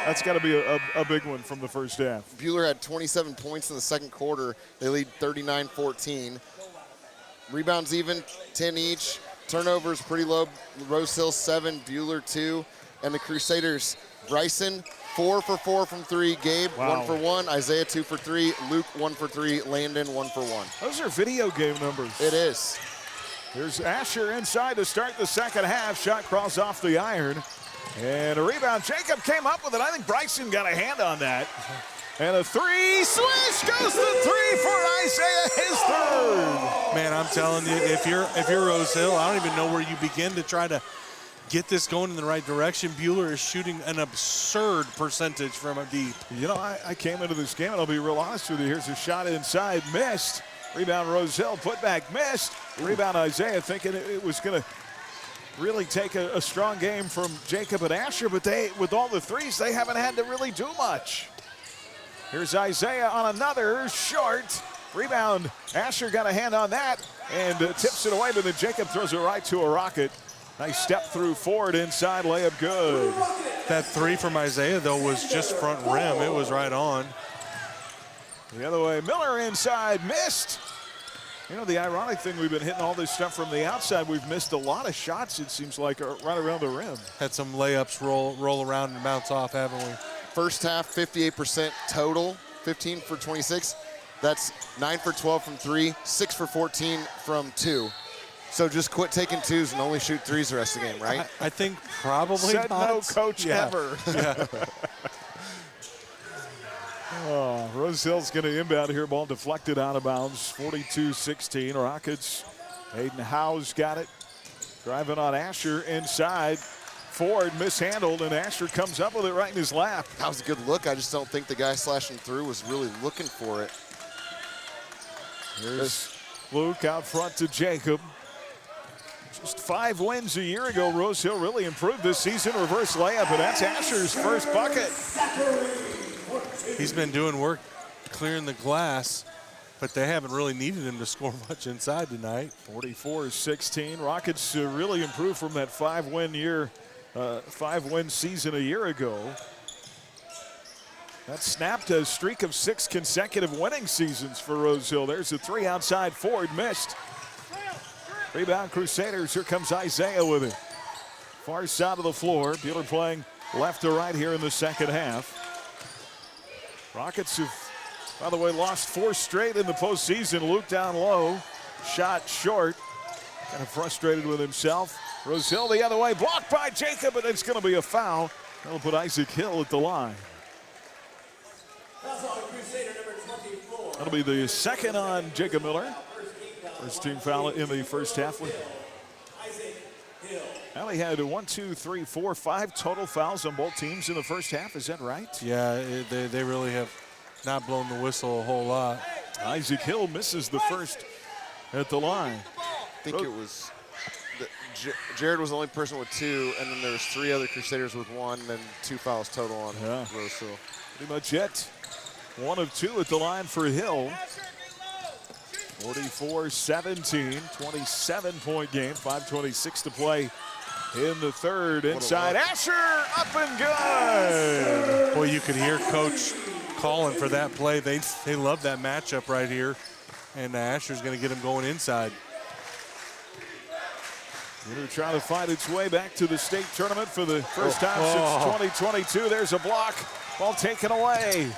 [SPEAKER 6] That's got to be a big one from the first half.
[SPEAKER 8] Buhler had 27 points in the second quarter. They lead 39-14. Rebounds even, 10 each. Turnovers pretty low. Rose Hill 7, Buhler 2. And the Crusaders, Bryson 4 for 4 from 3. Gabe 1 for 1. Isaiah 2 for 3. Luke 1 for 3. Landon 1 for 1.
[SPEAKER 6] Those are video game numbers.
[SPEAKER 8] It is.
[SPEAKER 6] Here's Asher inside to start the second half. Shot cross off the iron. And a rebound. Jacob came up with it. I think Bryson got a hand on that. And a 3, swish goes the 3 for Isaiah, his 3rd.
[SPEAKER 7] Man, I'm telling you, if you're Rose Hill, I don't even know where you begin to try to get this going in the right direction. Buhler is shooting an absurd percentage from deep.
[SPEAKER 6] You know, I came into this game, and I'll be real honest with you. Here's a shot inside, missed. Rebound Roselle, put back, missed. Rebound Isaiah, thinking it was going to really take a strong game from Jacob and Asher, but with all the threes, they haven't had to really do much. Here's Isaiah on another short. Rebound, Asher got a hand on that and tips it away, but then Jacob throws it right to a Rocket. Nice step through Ford inside, layup good.
[SPEAKER 7] That three from Isaiah, though, was just front rim. It was right on.
[SPEAKER 6] The other way, Miller inside, missed. You know, the ironic thing, we've been hitting all this stuff from the outside. We've missed a lot of shots, it seems like, right around the rim.
[SPEAKER 7] Had some layups roll around and bounce off, haven't we?
[SPEAKER 8] First half, 58% total, 15 for 26. That's 9 for 12 from 3, 6 for 14 from 2. So just quit taking twos and only shoot threes the rest of the game, right?
[SPEAKER 7] I think probably
[SPEAKER 6] Said
[SPEAKER 7] not.
[SPEAKER 6] no coach ever.
[SPEAKER 7] Yeah.
[SPEAKER 6] Oh, Rosehill's going to inbound here. Ball deflected out of bounds. 42-16. Rockets. Hayden Howe's got it. Driving on Asher inside. Ford mishandled, and Asher comes up with it right in his lap.
[SPEAKER 8] That was a good look. I just don't think the guy slashing through was really looking for it.
[SPEAKER 6] Here's Luke out front to Jacob. Just 5 wins a year ago. Rosehill really improved this season. Reverse layup, and that's Asher's first bucket.
[SPEAKER 7] He's been doing work clearing the glass, but they haven't really needed him to score much inside tonight.
[SPEAKER 6] 44-16. Rockets really improved from that 5-win season a year ago. That snapped a streak of 6 consecutive winning seasons for Rosehill. There's a three outside. Ford missed. Rebound Crusaders. Here comes Isaiah with it. Far side of the floor. Buhler playing left to right here in the second half. Rockets have, by the way, lost 4 straight in the postseason. Luke down low. Shot short. Kind of frustrated with himself. Rosehill the other way. Blocked by Jacob, and it's going to be a foul. That'll put Isaac Hill at the line. That'll be the second on Jacob Miller. First team foul in the first half. Allie had 5 total fouls on both teams in the first half. Is that right?
[SPEAKER 7] Yeah, they really have not blown the whistle a whole lot.
[SPEAKER 6] Isaac Hill misses the first at the line.
[SPEAKER 8] I think it was Jared was the only person with 2, and then there was 3 other Crusaders with 1, and then 2 fouls total on Rosehill.
[SPEAKER 6] Pretty much it. 1 of 2 at the line for Hill. 44-17, 27-point game, 5:26 to play in the third. Inside, Asher, up and good.
[SPEAKER 7] Boy, you could hear Coach calling for that play. They love that matchup right here, and Asher's going to get him going inside.
[SPEAKER 6] Buhler trying to find its way back to the state tournament for the first time since 2022. There's a block, ball taken away.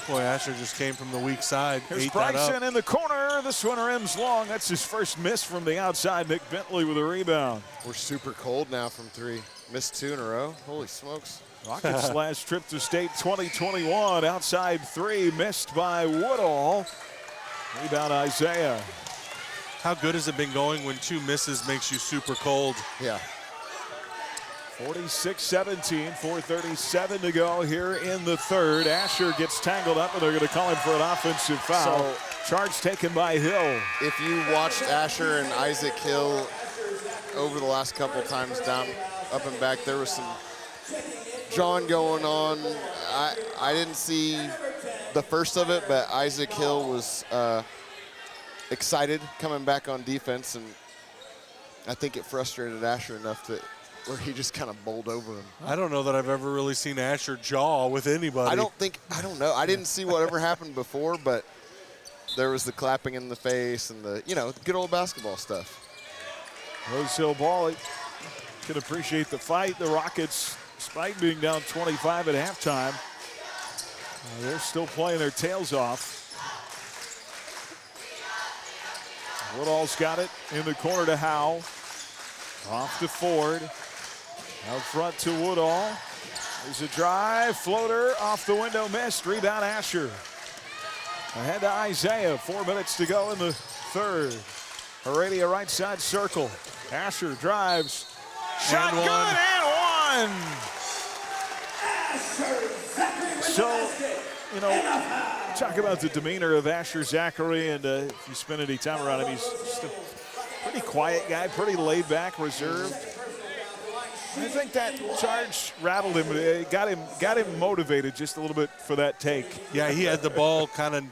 [SPEAKER 7] Boy, Asher just came from the weak side.
[SPEAKER 6] Here's Bryson in the corner. This one rims long. That's his first miss from the outside. Nick Bentley with a rebound.
[SPEAKER 8] We're super cold now from 3. Missed 2 in a row. Holy smokes.
[SPEAKER 6] Rockets last trip to state 2021. Outside 3 missed by Woodall. Rebound Isaiah.
[SPEAKER 7] How good has it been going when 2 misses makes you super cold?
[SPEAKER 8] Yeah.
[SPEAKER 6] 46-17, 4:37 to go here in the third. Asher gets tangled up, and they're going to call him for an offensive foul.
[SPEAKER 8] So,
[SPEAKER 6] charge taken by Hill.
[SPEAKER 8] If you watched Asher and Isaac Hill over the last couple times down, up and back, there was some jawing going on. I didn't see the first of it, but Isaac Hill was excited coming back on defense, and I think it frustrated Asher enough that where he just kind of bowled over him.
[SPEAKER 7] I don't know that I've ever really seen Asher jaw with anybody.
[SPEAKER 8] I don't know. I didn't see whatever happened before, but there was the clapping in the face and the good old basketball stuff.
[SPEAKER 6] Rosehill ball can appreciate the fight. The Rockets, despite being down 25 at halftime, they're still playing their tails off. Woodall's got it in the corner to Howe. Off to Ford. Out front to Woodall. There's a drive, floater off the window, missed. Rebound Asher. Ahead to Isaiah. 4 minutes to go in the third. Heredia right side circle. Asher drives, Shot good and one. So, you know, talk about the demeanor of Asher Zachary, and if you spend any time around him, he's just a pretty quiet guy, pretty laid back, reserved. I think that charge rattled him, got him motivated just a little bit for that take.
[SPEAKER 7] Yeah, he had the ball kind of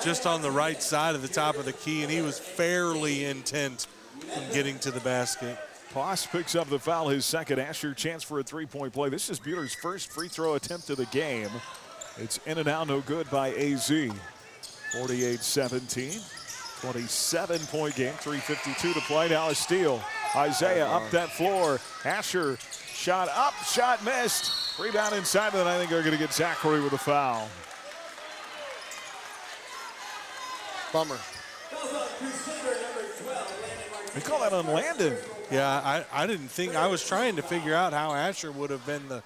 [SPEAKER 7] just on the right side of the top of the key, and he was fairly intent on getting to the basket.
[SPEAKER 6] Poss picks up the foul, his second. Asher chance for a three-point play. This is Buhler's first free throw attempt of the game. It's in and out, no good by AZ. 48-17, 27-point game, 3:52 to play. Now a steal. Isaiah up that floor. Asher shot up, shot missed. Rebound inside, but I think they're going to get Zachary with a foul.
[SPEAKER 8] Bummer.
[SPEAKER 6] They call that on Landon.
[SPEAKER 7] Yeah, I didn't think, I was trying to figure out how Asher would have been the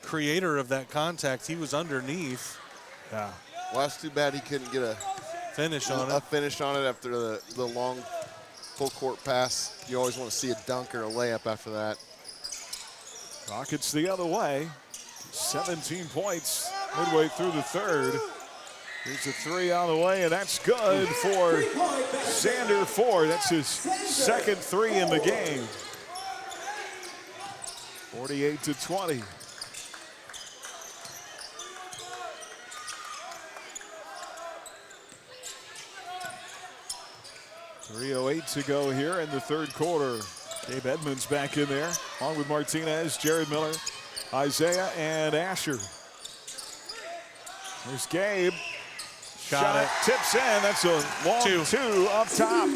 [SPEAKER 7] creator of that contact. He was underneath.
[SPEAKER 6] Yeah.
[SPEAKER 8] Well, that's too bad he couldn't get a
[SPEAKER 7] finish on it.
[SPEAKER 8] A finish on it after the long full court pass. You always want to see a dunk or a layup after that.
[SPEAKER 6] Rockets the other way. 17 points midway through the third. Here's a three on the way, and that's good for Xander Ford. That's his second three in the game. 48-20. .308 to go here in the third quarter. Gabe Edmonds back in there, along with Martinez, Jared Miller, Isaiah, and Asher. There's Gabe. Shot tips in. That's a long two up top.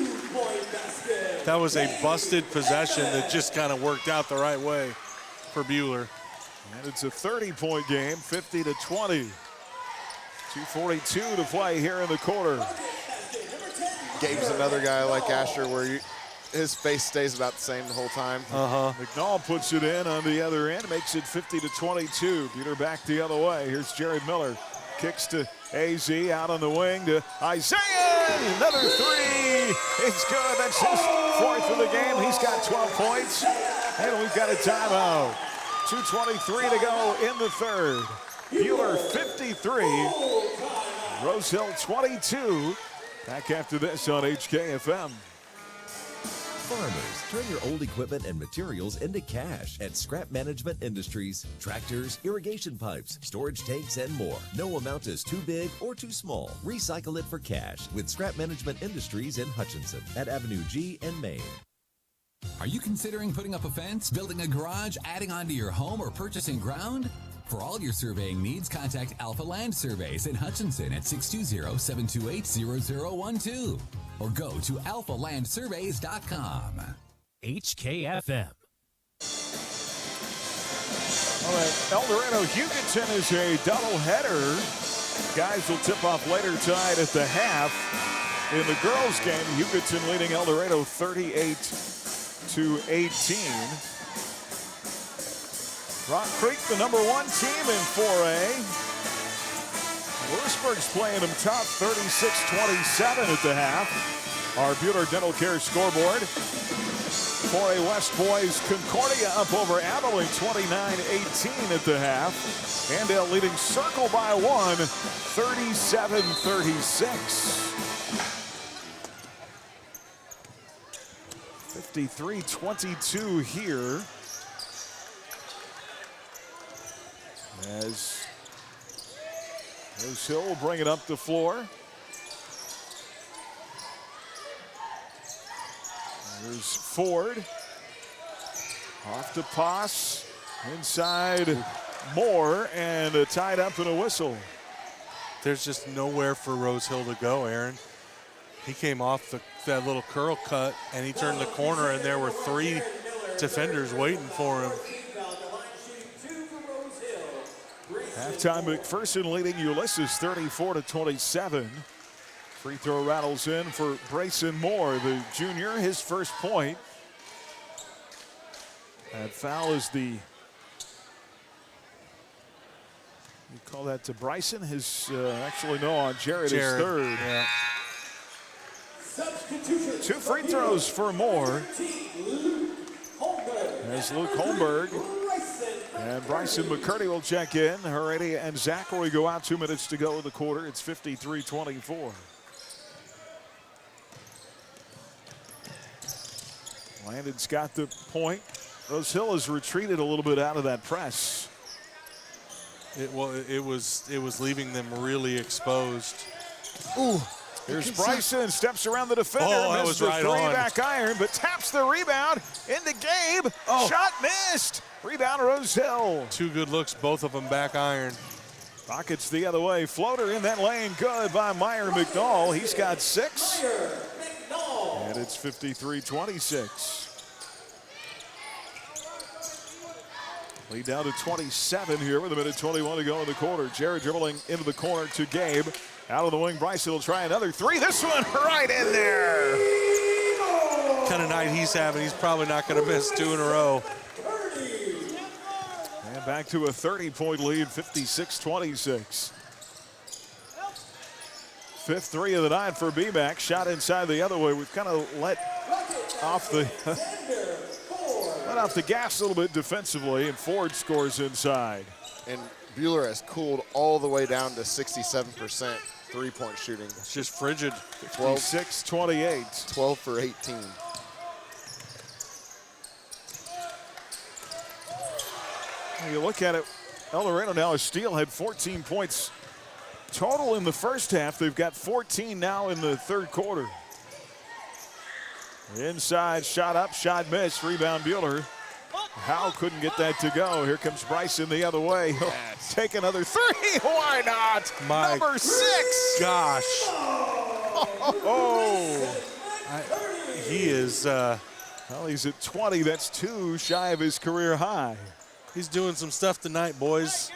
[SPEAKER 7] That was a busted possession that just kind of worked out the right way for Buhler.
[SPEAKER 6] And it's a 30-point game, 50-20. 2:42 to play here in the quarter.
[SPEAKER 8] Gabe's another guy like Asher where his face stays about the same the whole time.
[SPEAKER 6] McNall puts it in on the other end, makes it 50-22. Buhler back the other way. Here's Jared Miller. Kicks to AZ, out on the wing to Isaiah. Another three. It's good. That's his fourth of the game. He's got 12 points. And we've got a timeout. 2:23 to go in the third. Buhler 53. Rose Hill 22. Back after this on HKFM.
[SPEAKER 10] Farmers, turn your old equipment and materials into cash at Scrap Management Industries. Tractors, irrigation pipes, storage tanks, and more. No amount is too big or too small. Recycle it for cash with Scrap Management Industries in Hutchinson at Avenue G in Maine.
[SPEAKER 11] Are you considering putting up a fence, building a garage, adding on to your home, or purchasing ground? For all your surveying needs, contact Alpha Land Surveys in Hutchinson at 620-728-0012 or go to alphalandsurveys.com.
[SPEAKER 4] HKFM.
[SPEAKER 6] All right, El Dorado Hugoton is a doubleheader. Guys will tip off later tonight at the half. In the girls' game, Hugoton leading El Dorado 38-18. Rock Creek, the #1 team in 4A. Lewisburg's playing them tough, 36-27 at the half. Our Buhler Dental Care scoreboard. 4A West boys, Concordia up over Abilene, 29-18 at the half. Andale leading Circle by one, 37-36. 53-22 here. As Rose Hill will bring it up the floor. There's Ford. Off to Poss. Inside Moore, and tied up in a whistle.
[SPEAKER 7] There's just nowhere for Rose Hill to go, Aaron. He came off that little curl cut, and he turned the corner, and there were three defenders waiting for him.
[SPEAKER 6] Halftime, McPherson leading Ulysses 34-27. Free throw rattles in for Brayson Moore, the junior, his first point. That foul is you call that to Bryson? Actually, no, on Jared. His third.
[SPEAKER 7] Yeah.
[SPEAKER 6] Two free throws for Moore. as Luke Holmberg and Bryson McCurdy will check in. Heredia and Zachary go out. 2 minutes to go in the quarter. It's 53-24. Landon's got the point. Rose Hill has retreated a little bit out of that press.
[SPEAKER 7] It was leaving them really exposed.
[SPEAKER 6] Ooh. Here's Bryson, steps around the defender.
[SPEAKER 7] Oh, that was right on.
[SPEAKER 6] Back iron, but taps the rebound into Gabe.
[SPEAKER 7] Oh.
[SPEAKER 6] Shot missed. Rebound Rose Hill.
[SPEAKER 7] 2 good looks, both of them back iron.
[SPEAKER 6] Rockets the other way. Floater in that lane, good by Meyer McNall. He's got 6. And it's 53-26. Lead down to 27 here with 1:21 to go in the quarter. Jared dribbling into the corner to Gabe. Out of the wing, Bryson will try another 3. This one right in there.
[SPEAKER 7] Kind of night he's having. He's probably not going to miss 2 in a row.
[SPEAKER 6] And back to a 30-point lead, 56-26. 5th 3 of the night for BMAC. Shot inside the other way. We've kind of let off the gas a little bit defensively, and Ford scores inside.
[SPEAKER 8] And Buhler has cooled all the way down to 67% three-point shooting.
[SPEAKER 7] It's just frigid.
[SPEAKER 6] 56-28.
[SPEAKER 8] 12 for 18.
[SPEAKER 6] You look at it, El Dorado now, Steele had 14 points total in the first half. They've got 14 now in the third quarter. Inside, shot up, shot missed, rebound Buhler. Howe couldn't get that to go. Here comes Bryson the other way. He'll take another 3. Why not? Number 6.
[SPEAKER 7] Gosh. He is.
[SPEAKER 6] Well, he's at 20. That's 2 shy of his career high.
[SPEAKER 7] He's doing some stuff tonight, boys.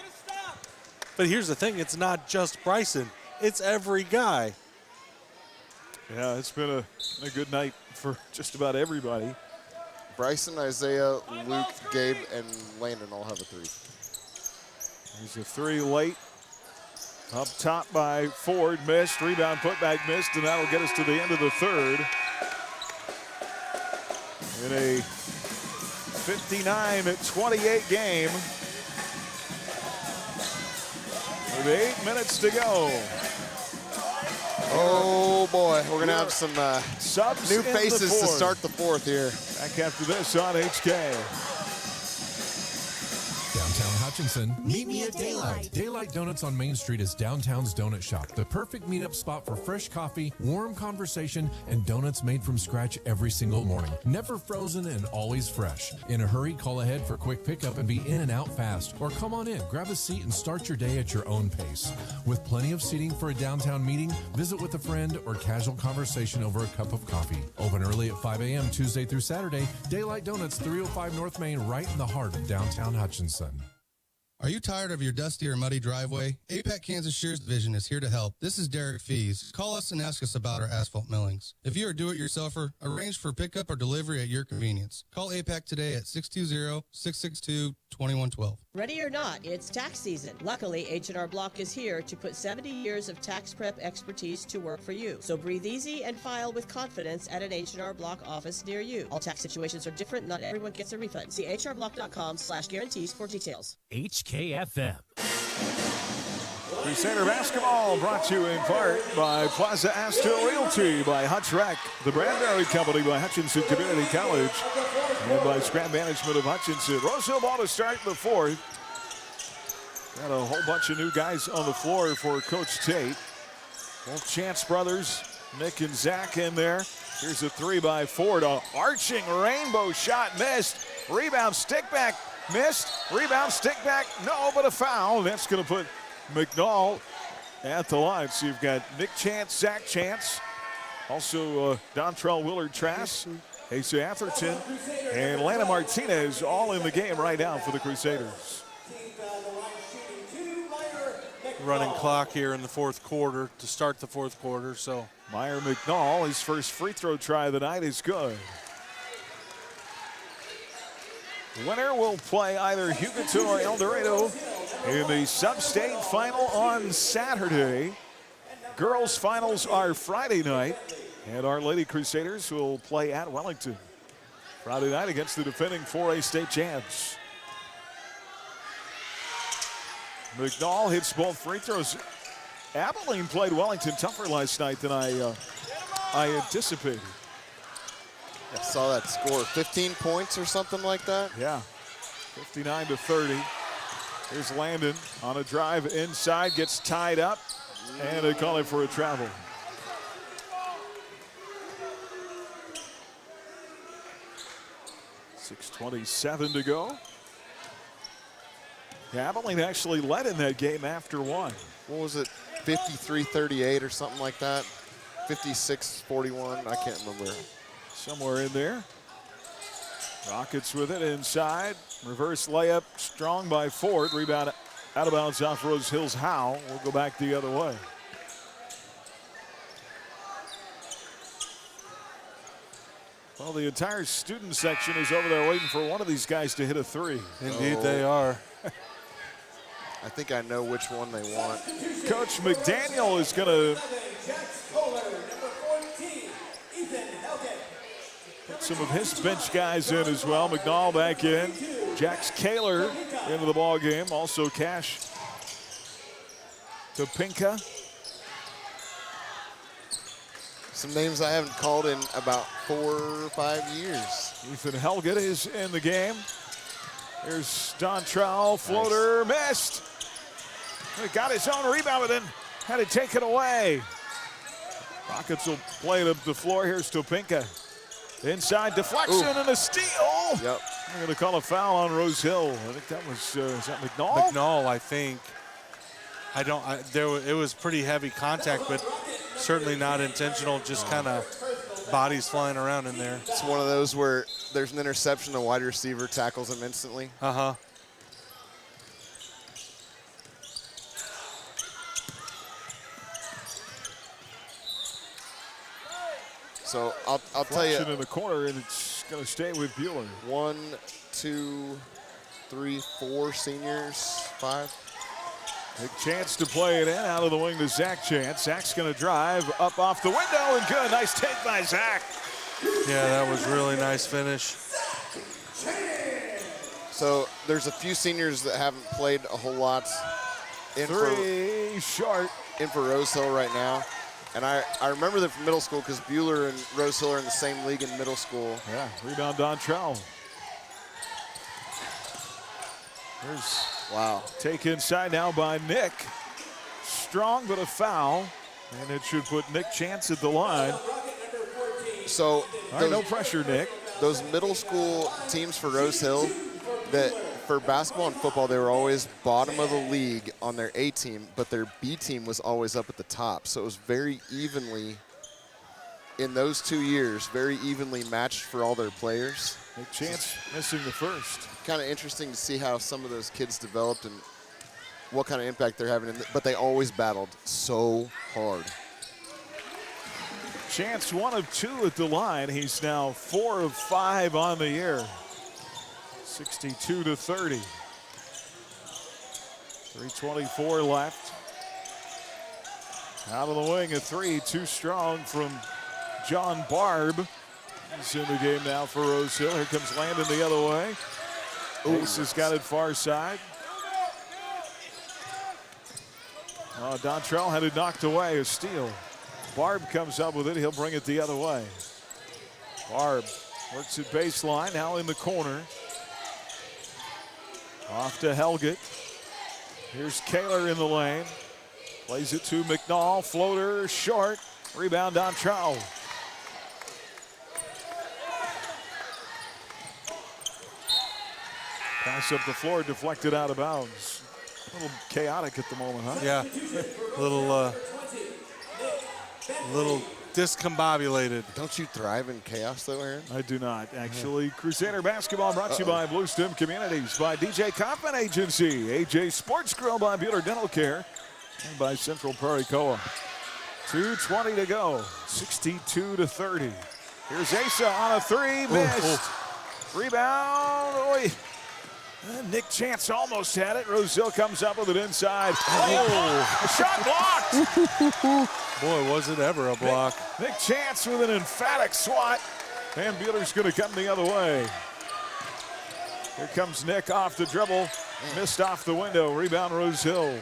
[SPEAKER 7] But here's the thing. It's not just Bryson. It's every guy.
[SPEAKER 6] Yeah, it's been a good night for just about everybody.
[SPEAKER 8] Bryson, Isaiah, Luke, Gabe, and Landon all have a 3.
[SPEAKER 6] There's a 3 late. Up top by Ford, missed. Rebound, putback missed, and that'll get us to the end of the third. In a 59-28 game. With 8 minutes to go.
[SPEAKER 8] Oh boy, we're gonna have some
[SPEAKER 6] subs
[SPEAKER 8] new faces to start the 4th here.
[SPEAKER 6] Back after this on HK.
[SPEAKER 12] Downtown Hutchinson, meet me at Daylight. Daylight Donuts on Main Street is downtown's donut shop. The perfect meetup spot for fresh coffee, warm conversation, and donuts made from scratch every single morning. Never frozen and always fresh. In a hurry, call ahead for quick pickup and be in and out fast. Or come on in, grab a seat, and start your day at your own pace. With plenty of seating for a downtown meeting, visit with a friend, or casual conversation over a cup of coffee. Open early at 5 a.m. Tuesday through Saturday. Daylight Donuts, 305 North Main, right in the heart of downtown Hutchinson.
[SPEAKER 13] Are you tired of your dusty or muddy driveway? APAC Kansas Shears Division is here to help. This is Derek Fees. Call us and ask us about our asphalt millings. If you are a do-it-yourselfer, arrange for pickup or delivery at your convenience. Call APAC today at 620-662-2112.
[SPEAKER 14] Ready or not, it's tax season. Luckily, H&R Block is here to put 70 years of tax prep expertise to work for you. So breathe easy and file with confidence at an H&R Block office near you. All tax situations are different. Not everyone gets a refund. See hrblock.com/guarantees for details.
[SPEAKER 4] HKFM.
[SPEAKER 6] Crusader basketball brought to you in part by Plaza Astor Realty, by Hutch Rec, the Bradbury Company, by Hutchinson Community College, and by Scrap Management of Hutchinson. Rose Hill ball to start the 4th. Got a whole bunch of new guys on the floor for Coach Tate. Both Chance brothers, Nick and Zach in there. Here's a 3 by Ford. A arching rainbow shot missed. Rebound, stick back, missed. Rebound, stick back, no, but a foul. That's going to put McNall at the line. So you've got Nick Chance, Zach Chance, also Dontrell Willard-Trask, Asa Atherton, and Lana Martinez all in the game right now for the Crusaders.
[SPEAKER 7] Running clock here in the 4th quarter to start the 4th quarter. So
[SPEAKER 6] Meyer McNall, his first free throw try of the night is good. The winner will play either Hugoton or El Dorado in the sub-state final on Saturday. Girls finals are Friday night, and our Lady Crusaders will play at Wellington. Friday night against the defending 4A state champs. McNall hits both free throws. Abilene played Wellington tougher last night than I anticipated.
[SPEAKER 8] I saw that score, 15 points or something like that.
[SPEAKER 6] Yeah, 59-30. Here's Landon on a drive inside, gets tied up, and they call it for a travel. .6:27 to go. Abilene actually led in that game after one.
[SPEAKER 8] What was it, 53-38 or something like that? 56-41, I can't remember.
[SPEAKER 6] Somewhere in there. Rockets with it inside. Reverse layup, strong by Ford. Rebound out of bounds off Rose Hill's Howe. We'll go back the other way. Well, the entire student section is over there waiting for one of these guys to hit a three.
[SPEAKER 7] Indeed, they are.
[SPEAKER 8] I think I know which one they want.
[SPEAKER 6] Coach McDaniel is going to put some of his bench guys in as well. McNall back in. Jax Kaler into the ball game. Also Cash Topinka.
[SPEAKER 8] Some names I haven't called in about 4 or 5 years.
[SPEAKER 6] Ethan Helgett is in the game. Here's Dontrell, floater, missed. He got his own rebound, but then had to take it away. Rockets will play it up the floor. Here's Topinka. Inside deflection and a steal.
[SPEAKER 8] Yep.
[SPEAKER 6] I'm going to call a foul on Rose Hill. I think that was, is that McNall?
[SPEAKER 7] McNall, I think. It was pretty heavy contact, but certainly not intentional, just kind of bodies flying around in there.
[SPEAKER 8] It's one of those where there's an interception, the wide receiver tackles him instantly.
[SPEAKER 7] Uh-huh.
[SPEAKER 8] So I'll tell you.
[SPEAKER 6] In the corner, and it's going to stay with Buhler.
[SPEAKER 8] 1, 2, 3, 4 seniors, 5.
[SPEAKER 6] Big chance to play it in, out of the wing to Zach Chance. Zach's going to drive up off the window, and good. Nice take by Zach.
[SPEAKER 7] Yeah, that was really nice finish.
[SPEAKER 8] So there's a few seniors that haven't played a whole lot.
[SPEAKER 6] Three short.
[SPEAKER 8] In for Rose Hill right now. And I remember them from middle school because Buhler and Rose Hill are in the same league in middle school.
[SPEAKER 6] Yeah, rebound Dontrell. There's take inside now by Nick. Strong, but a foul. And it should put Nick Chance at the line.
[SPEAKER 8] So
[SPEAKER 6] no pressure, Nick.
[SPEAKER 8] Those middle school teams for Rose Hill, that for basketball and football, they were always bottom of the league on their A team, but their B team was always up at the top. So it was very evenly, in those 2 years, very evenly matched for all their players.
[SPEAKER 6] Nick Chance missing the first.
[SPEAKER 8] Kind of interesting to see how some of those kids developed and what kind of impact they're having, but they always battled so hard.
[SPEAKER 6] Chance 1 of 2 at the line. He's now 4 of 5 on the year. 62-30. 3:24 left. Out of the wing, a three, too strong from John Barb. He's in the game now for Rose Hill. Here comes Landon the other way. Ace has got it far side. Dontrell had it knocked away, a steal. Barb comes up with it. He'll bring it the other way. Barb works at baseline, now in the corner. Off to Helgett. Here's Kaler in the lane. Plays it to McNall. Floater short. Rebound Dontrell. Pass up the floor, deflected out of bounds. A little chaotic at the moment, huh?
[SPEAKER 7] Yeah, little discombobulated.
[SPEAKER 8] Don't you thrive in chaos, though, Aaron?
[SPEAKER 6] I do not, actually. Crusader basketball brought to you by Blue Stem Communities, by DJ Kaufman Agency, AJ Sports Grill, by Buhler Dental Care, and by Central Prairie Co-op. 2:20 to go, 62-30. Here's Asa on a three, missed. Rebound, Nick Chance almost had it. Rose Hill comes up with it inside. A shot blocked.
[SPEAKER 7] Boy, was it ever a block.
[SPEAKER 6] Nick Chance with an emphatic swat. Van Buehler's going to come the other way. Here comes Nick off the dribble. Missed off the window. Rebound, Rose Hill.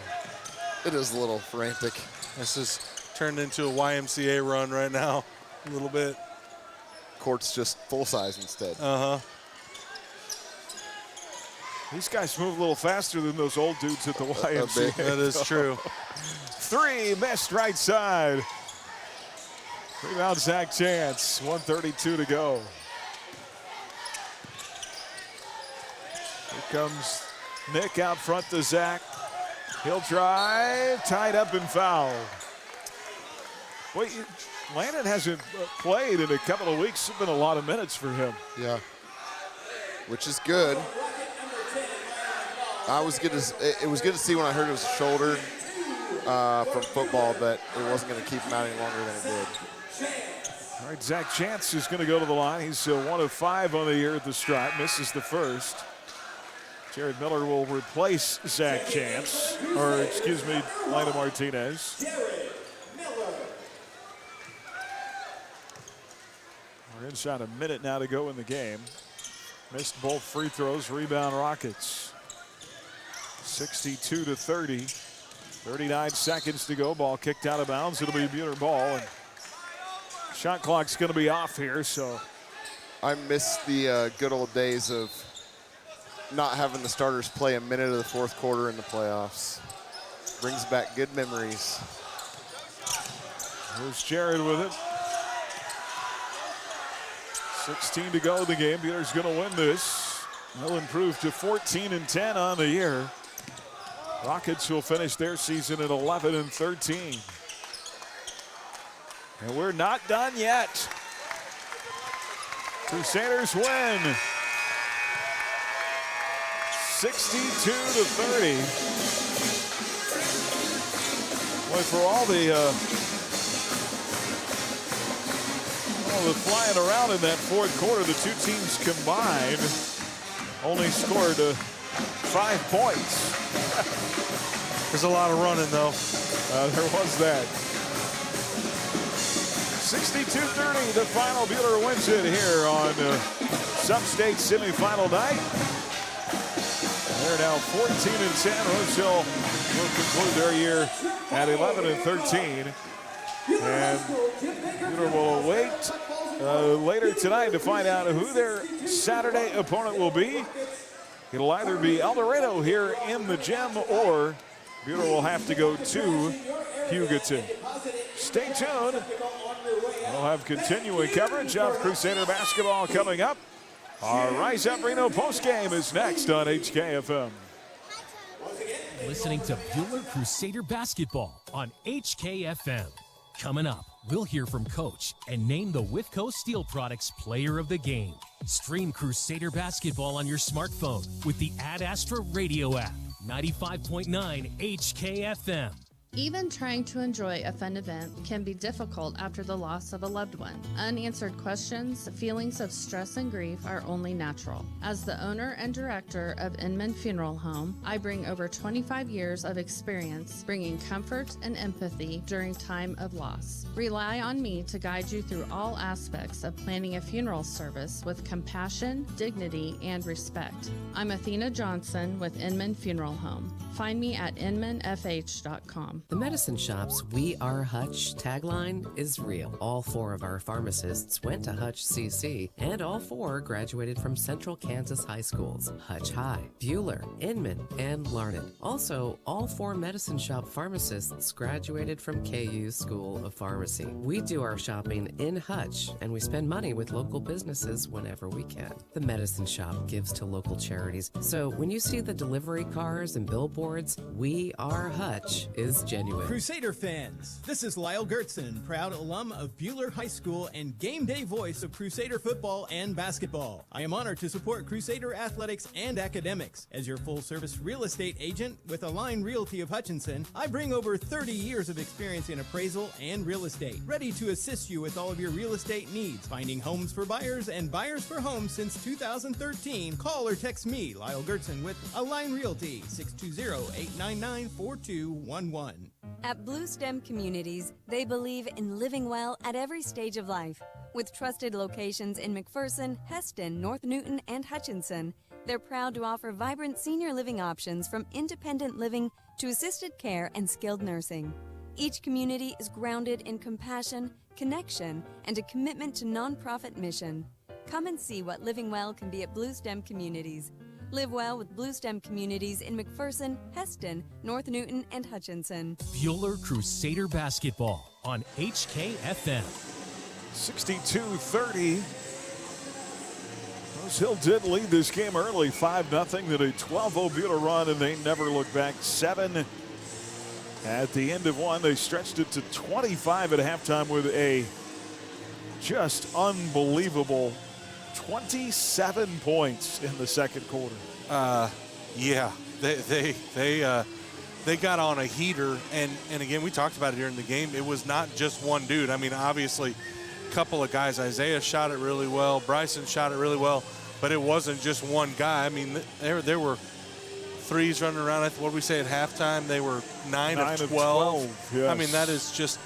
[SPEAKER 8] It is a little frantic.
[SPEAKER 7] This is turned into a YMCA run right now, a little bit.
[SPEAKER 8] Court's just full size instead.
[SPEAKER 7] Uh-huh.
[SPEAKER 6] These guys move a little faster than those old dudes at the YMCA.
[SPEAKER 7] That is true.
[SPEAKER 6] 3, missed right side. Rebound, Zach Chance. 1:32 to go. Here comes Nick out front to Zach. He'll drive, tied up and fouled. Wait, Landon hasn't played in a couple of weeks. It's been a lot of minutes for him.
[SPEAKER 8] Yeah, which is good. It was good to see when I heard it was a shoulder from football, but it wasn't going to keep him out any longer than it did.
[SPEAKER 6] All right, Zach Chance is going to go to the line. He's 1 of 5 on the year at the stripe. Misses the first. Jared Miller will replace Zach Chance, or excuse me, Lionel Martinez. We're inside a minute now to go in the game. Missed both free throws. Rebound, Rockets. 62-30. 39 seconds to go. Ball kicked out of bounds. It'll be Buhler ball. And shot clock's going to be off here, so.
[SPEAKER 8] I miss the good old days of not having the starters play a minute of the fourth quarter in the playoffs. Brings back good memories.
[SPEAKER 6] Here's Jared with it. 16 to go in the game. Buehler's going to win this. They'll improve to 14-10 on the year. Rockets will finish their season at 11-13. And we're not done yet. Crusaders win. 62-30. Boy, for all the flying around in that fourth quarter, the two teams combined only scored 5 points.
[SPEAKER 7] There's a lot of running, though.
[SPEAKER 6] There was that. 62-30, the final. Buhler wins it here on Sub-State semifinal night. They're now 14-10. Rose Hill will conclude their year at 11-13. And Buhler will await later tonight to find out who their Saturday opponent will be. It'll either be El Dorado here in the gym, or Buhler will have to go to Hugoton. Stay tuned. We'll have continuing coverage of Crusader basketball coming up. Our Rise Up Reno postgame is next on HKFM.
[SPEAKER 4] Listening to Buhler Crusader basketball on HKFM. Coming up, we'll hear from Coach and name the Withco Steel Products Player of the Game. Stream Crusader basketball on your smartphone with the Ad Astra Radio app. 95.9 HKFM.
[SPEAKER 15] Even trying to enjoy a fun event can be difficult after the loss of a loved one. Unanswered questions, feelings of stress and grief are only natural. As the owner and director of Inman Funeral Home, I bring over 25 years of experience bringing comfort and empathy during time of loss. Rely on me to guide you through all aspects of planning a funeral service with compassion, dignity, and respect. I'm Athena Johnson with Inman Funeral Home. Find me at inmanfh.com.
[SPEAKER 16] The Medicine Shop's We Are Hutch tagline is real. All 4 of our pharmacists went to Hutch CC, and all 4 graduated from Central Kansas high schools, Hutch High, Buhler, Inman, and Larned. Also, all 4 Medicine Shop pharmacists graduated from KU's School of Pharmacy. We do our shopping in Hutch, and we spend money with local businesses whenever we can. The Medicine Shop gives to local charities, so when you see the delivery cars and billboards, We Are Hutch is genuine.
[SPEAKER 17] Crusader fans, this is Lyle Gertzen, proud alum of Buhler High School and game day voice of Crusader football and basketball. I am honored to support Crusader athletics and academics. As your full-service real estate agent with Align Realty of Hutchinson, I bring over 30 years of experience in appraisal and real estate, ready to assist you with all of your real estate needs, finding homes for buyers and buyers for homes since 2013. Call or text me, Lyle Gertzen, with Align Realty, 620-899-4211.
[SPEAKER 18] At Blue Stem Communities, they believe in living well at every stage of life. With trusted locations in McPherson, Heston, North Newton, and Hutchinson, they're proud to offer vibrant senior living options from independent living to assisted care and skilled nursing. Each community is grounded in compassion, connection, and a commitment to nonprofit mission. Come and see what living well can be at Bluestem Communities. Live well with Bluestem Communities in McPherson, Heston, North Newton, and Hutchinson.
[SPEAKER 4] Buhler Crusader Basketball on HKFM.
[SPEAKER 6] 62-30. Rose Hill did lead this game early, 5-0, then a 12-0 Buhler run, and they never looked back. 7 at the end of one. They stretched it to 25 at halftime with a just unbelievable 27 points in the second quarter.
[SPEAKER 7] Yeah, they got on a heater, and again, we talked about it during the game. It was not just one dude. I mean, obviously, a couple of guys. Isaiah shot it really well. Bryson shot it really well, but it wasn't just one guy. I mean, there were threes running around. What did we say at halftime? They were 9 of 12.
[SPEAKER 6] Yes.
[SPEAKER 7] I mean, that is just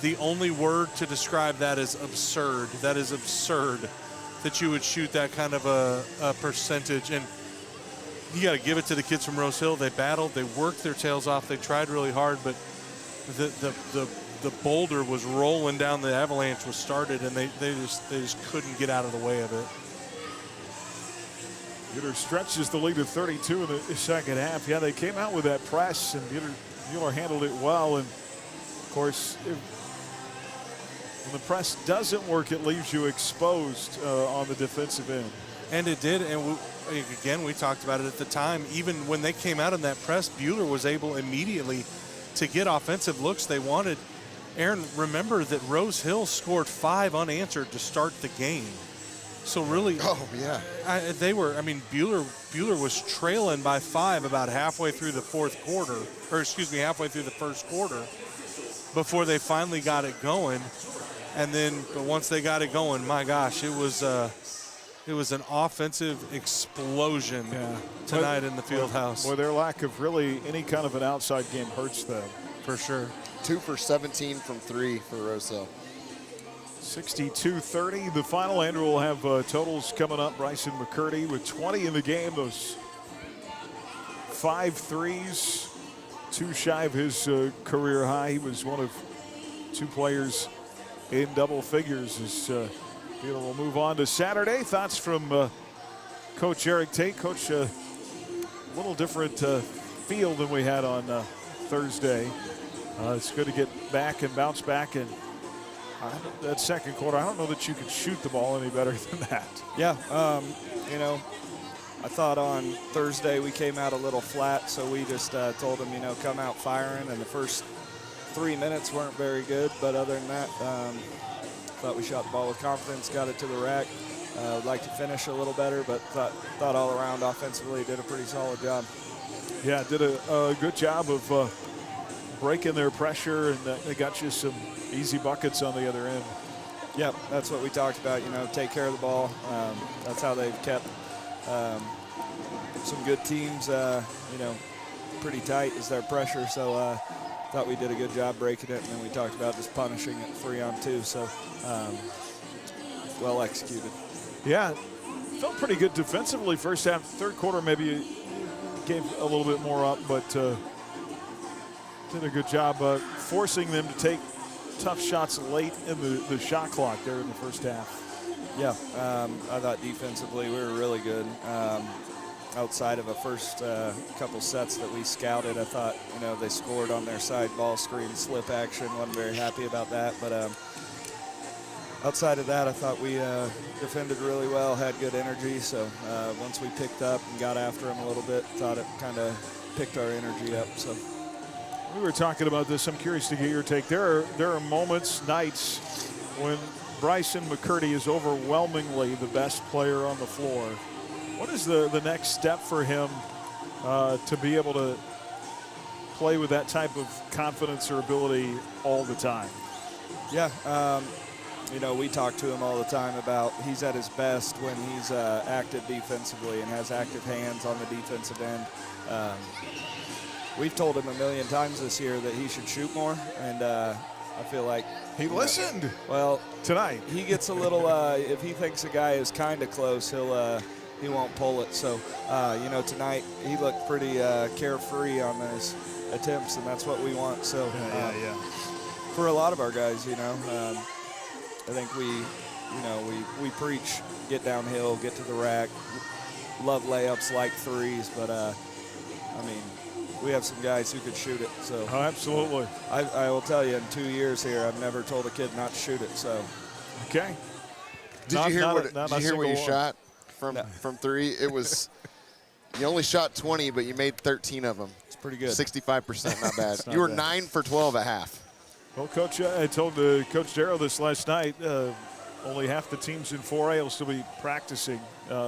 [SPEAKER 7] the only word to describe that is absurd. That is absurd that you would shoot that kind of a percentage. And you got to give it to the kids from Rose Hill. They battled. They worked their tails off. They tried really hard, but the boulder was rolling down. The avalanche was started, and they just couldn't get out of the way of it.
[SPEAKER 6] Buhler stretches the lead to 32 in the second half. Yeah, they came out with that press, and Buhler handled it well. And, of course, when the press doesn't work, it leaves you exposed on the defensive end.
[SPEAKER 7] And it did, and again, we talked about it at the time. Even when they came out in that press, Buhler was able immediately to get offensive looks they wanted. Aaron, remember that Rose Hill scored 5 unanswered to start the game. So really, Buhler was trailing by 5 about halfway through the halfway through the first quarter before they finally got it going. And then, but once they got it going, my gosh, it was an offensive explosion tonight in the field house.
[SPEAKER 6] Boy, their lack of really any kind of an outside game hurts them.
[SPEAKER 7] For sure.
[SPEAKER 8] 2 for 17 from 3 for Rose Hill.
[SPEAKER 6] 62-30. The final. Andrew will have totals coming up. Bryson McCurdy with 20 in the game. Those 5 threes, 2 shy of his career high. He was one of 2 players in double figures. As Buhler will move on to Saturday. Thoughts from Coach Eric Tate. Coach, a little different feel than we had on Thursday. It's good to get back and bounce back. And that second quarter, I don't know that you could shoot the ball any better than that.
[SPEAKER 19] Yeah, I thought on Thursday we came out a little flat, so we just told them, come out firing. And the first 3 minutes weren't very good, but other than that, thought we shot the ball with confidence, got it to the rack. Would like to finish a little better, but thought all around offensively did a pretty solid job.
[SPEAKER 6] Yeah, did a good job of breaking their pressure, and they got you some easy buckets on the other end.
[SPEAKER 19] Yep, that's what we talked about, take care of the ball. That's how they've kept some good teams, pretty tight is their pressure. So thought we did a good job breaking it, and then we talked about just punishing it 3-on-2. So well executed.
[SPEAKER 6] Yeah, felt pretty good defensively first half. Third quarter maybe gave a little bit more up, but did a good job forcing them to take tough shots late in the shot clock there in the first half.
[SPEAKER 19] Yeah, I thought defensively we were really good. Outside of a first couple sets that we scouted, I thought, they scored on their side ball screen slip action. Wasn't very happy about that, but outside of that, I thought we defended really well, had good energy. So once we picked up and got after them a little bit, thought it kind of picked our energy up. So
[SPEAKER 6] we were talking about this. I'm curious to get your take. There are moments, nights, when Bryson McCurdy is overwhelmingly the best player on the floor. What is the next step for him to be able to play with that type of confidence or ability all the time?
[SPEAKER 19] Yeah, we talk to him all the time about he's at his best when he's active defensively and has active hands on the defensive end. We've told him a million times this year that he should shoot more, and I feel like
[SPEAKER 6] he listened.
[SPEAKER 19] Well,
[SPEAKER 6] tonight
[SPEAKER 19] he gets a little. If he thinks a guy is kind of close, he won't pull it. So tonight he looked pretty carefree on his attempts, and that's what we want. So for a lot of our guys, I think we preach get downhill, get to the rack, love layups, like threes, but we have some guys who could shoot it. So
[SPEAKER 6] absolutely.
[SPEAKER 19] I will tell you, in 2 years here, I've never told a kid not to shoot it. So
[SPEAKER 6] okay.
[SPEAKER 8] Did you hear what you shot from three? It was you only shot 20, but you made 13 of them.
[SPEAKER 19] It's pretty good.
[SPEAKER 8] 65%, not bad.
[SPEAKER 6] Not
[SPEAKER 8] you were
[SPEAKER 6] bad.
[SPEAKER 8] 9 for 12 at half.
[SPEAKER 6] Well, Coach, I told Coach Darrow this last night. Only half the teams in 4A will still be practicing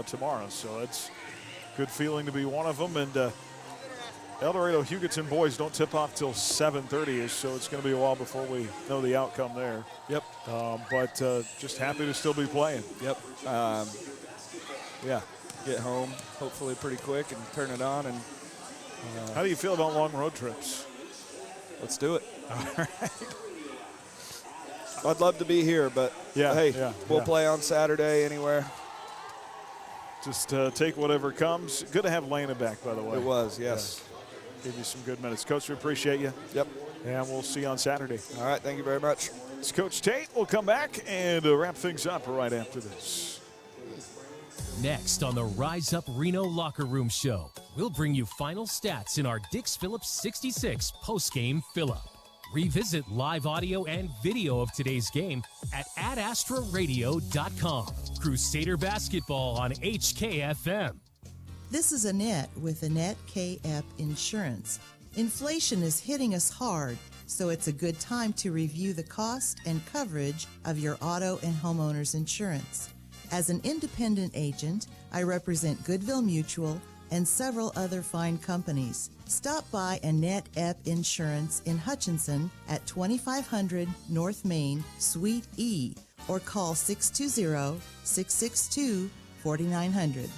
[SPEAKER 6] tomorrow, so it's a good feeling to be one of them. And El Dorado Hugoton boys don't tip off till 7:30ish, so it's going to be a while before we know the outcome there.
[SPEAKER 19] Yep.
[SPEAKER 6] But just happy to still be playing.
[SPEAKER 19] Yep. Get home hopefully pretty quick and turn it on. And
[SPEAKER 6] how do you feel about long road trips?
[SPEAKER 19] Let's do it.
[SPEAKER 6] All right.
[SPEAKER 19] I'd love to be here, but we'll play on Saturday anywhere.
[SPEAKER 6] Just take whatever comes. Good to have Lana back, by the way.
[SPEAKER 19] It was, yes.
[SPEAKER 6] Give you some good minutes. Coach, we appreciate you.
[SPEAKER 19] Yep.
[SPEAKER 6] And we'll see you on Saturday.
[SPEAKER 19] All right, thank you very much.
[SPEAKER 6] It's Coach Tate. We'll come back and wrap things up right after this.
[SPEAKER 4] Next on the Rise Up Reno Locker Room Show, we'll bring you final stats in our Dix Phillips 66 postgame fill-up. Revisit live audio and video of today's game at adastraradio.com. Crusader basketball on HKFM.
[SPEAKER 1] This is Annette with Annette KF Insurance. Inflation is hitting us hard, so it's a good time to review the cost and coverage of your auto and homeowners insurance. As an independent agent, I represent Goodville Mutual and several other fine companies. Stop by Annette Epp Insurance in Hutchinson at 2500 North Main, Suite E, or call 620-662-4900.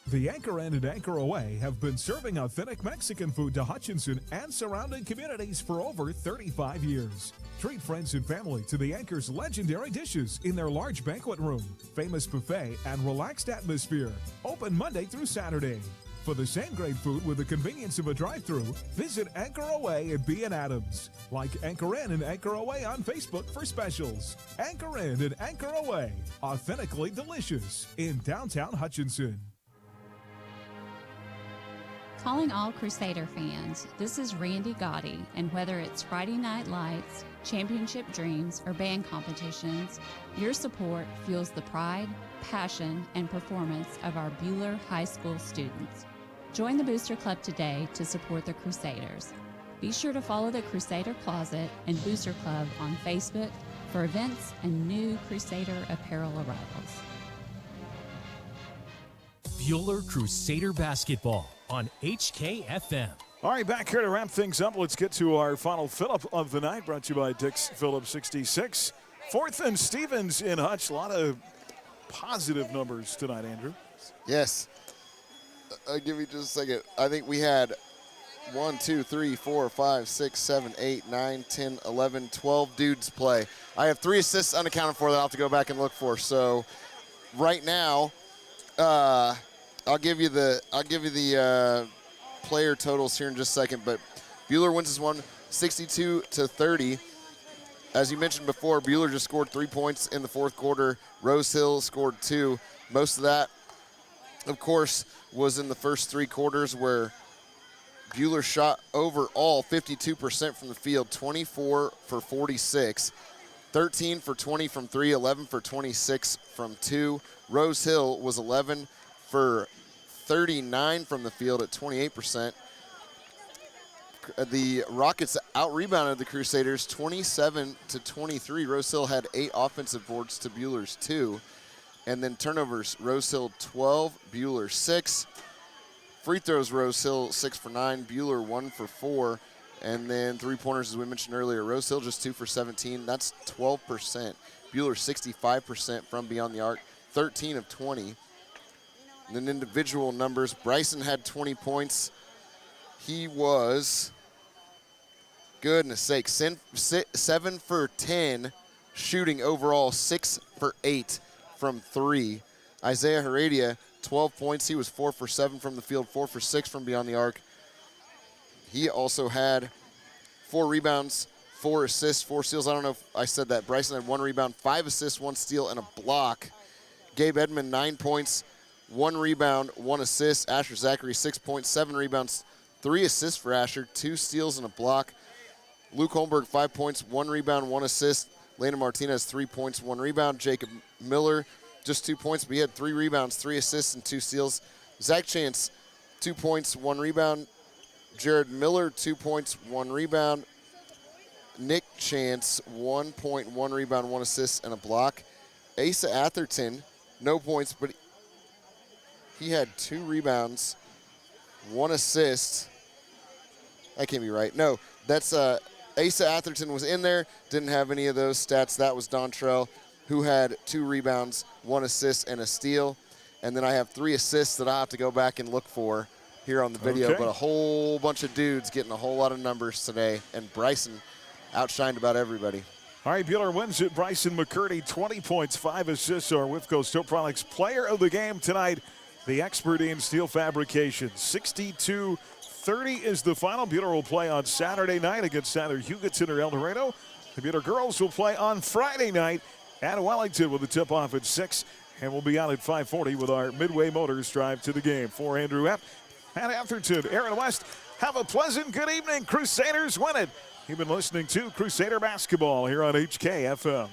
[SPEAKER 2] The Anchor Inn and Anchor Away have been serving authentic Mexican food to Hutchinson and surrounding communities for over 35 years. Treat friends and family to the Anchor's legendary dishes in their large banquet room, famous buffet, and relaxed atmosphere. Open Monday through Saturday. For the same great food with the convenience of a drive-thru, visit Anchor Away at B and Adams. Like Anchor Inn and Anchor Away on Facebook for specials. Anchor Inn and Anchor Away, authentically delicious in downtown Hutchinson.
[SPEAKER 20] Calling all Crusader fans, this is Randy Gotti, and whether it's Friday Night Lights, championship dreams, or band competitions, your support fuels the pride, passion, and performance of our Buhler High School students. Join the Booster Club today to support the Crusaders. Be sure to follow the Crusader Closet and Booster Club on Facebook for events and new Crusader apparel arrivals.
[SPEAKER 4] Buhler Crusader basketball on HKFM.
[SPEAKER 6] All right, back here to wrap things up. Let's get to our final fill-up of the night, brought to you by Dix Phillips 66. 4th and Stevens in Hutch. A lot of positive numbers tonight, Andrew.
[SPEAKER 8] Yes. I'll give you just a second. I think we had 1, 2, 3, 4, 5, 6, 7, 8, 9, 10, 11, 12 dudes play. I have 3 assists unaccounted for that I'll have to go back and look for. So right now, I'll give you the player totals here in just a second, but Buhler wins this one 62-30. As you mentioned before, Buhler just scored 3 points in the 4th quarter. Rose Hill scored 2. Most of that, of course, was in the first 3 quarters where Buhler shot overall 52% from the field, 24 for 46, 13 for 20 from 3, 11 for 26 from 2. Rose Hill was 11 for 39 from the field at 28%. The Rockets out-rebounded the Crusaders 27-23. Rose Hill had 8 offensive boards to Buhler's 2. And then turnovers, Rose Hill 12, Buhler 6. Free throws, Rose Hill 6 for 9, Buhler 1 for 4. And then three-pointers, as we mentioned earlier, Rose Hill just 2 for 17. That's 12%. Buhler 65% from beyond the arc, 13 of 20. And then individual numbers, Bryson had 20 points. He was Goodness sake, 7 for 10 shooting overall, 6 for 8 from 3. Isaiah Heredia, 12 points. He was 4 for 7 from the field, 4 for 6 from beyond the arc. He also had 4 rebounds, 4 assists, 4 steals. I don't know if I said that. Bryson had 1 rebound, 5 assists, 1 steal, and a block. Gabe Edmond, 9 points, 1 rebound, 1 assist. Asher Zachary, 6 points, 7 rebounds, 3 assists for Asher, 2 steals and a block. Luke Holmberg, 5 points, 1 rebound, 1 assist. Lena Martinez, 3 points, 1 rebound. Jacob Miller, just 2 points, but he had 3 rebounds, 3 assists, and 2 steals. Zach Chance, 2 points, 1 rebound. Jared Miller, 2 points, 1 rebound. Nick Chance, 1 point, 1 rebound, 1 assist, and a block. Asa Atherton, no points, but he had 2 rebounds, 1 assist. That can't be right. No, that's Asa Atherton was in there, didn't have any of those stats. That was Dontrell, who had 2 rebounds, 1 assist, and a steal. And then I have 3 assists that I have to go back and look for here on the video.
[SPEAKER 6] Okay.
[SPEAKER 8] But a whole bunch of dudes getting a whole lot of numbers today. And Bryson outshined about everybody.
[SPEAKER 6] All right, Buhler wins it. Bryson McCurdy, 20 points, 5 assists. Our Wifco Steel Products player of the game tonight, the expert in steel fabrication. 62-30 is the final. Buhler will play on Saturday night against either Hugoton or El Dorado. The Buhler girls will play on Friday night at Wellington with the tip-off at 6. And we'll be out at 5:40 with our Midway Motors drive to the game. For Andrew Epp, Matt Atherton, Aaron West, have a pleasant good evening. Crusaders win it. You've been listening to Crusader Basketball here on HKFM.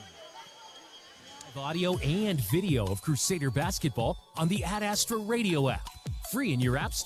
[SPEAKER 4] Audio and video of Crusader Basketball on the Ad Astra Radio app. Free in your app store.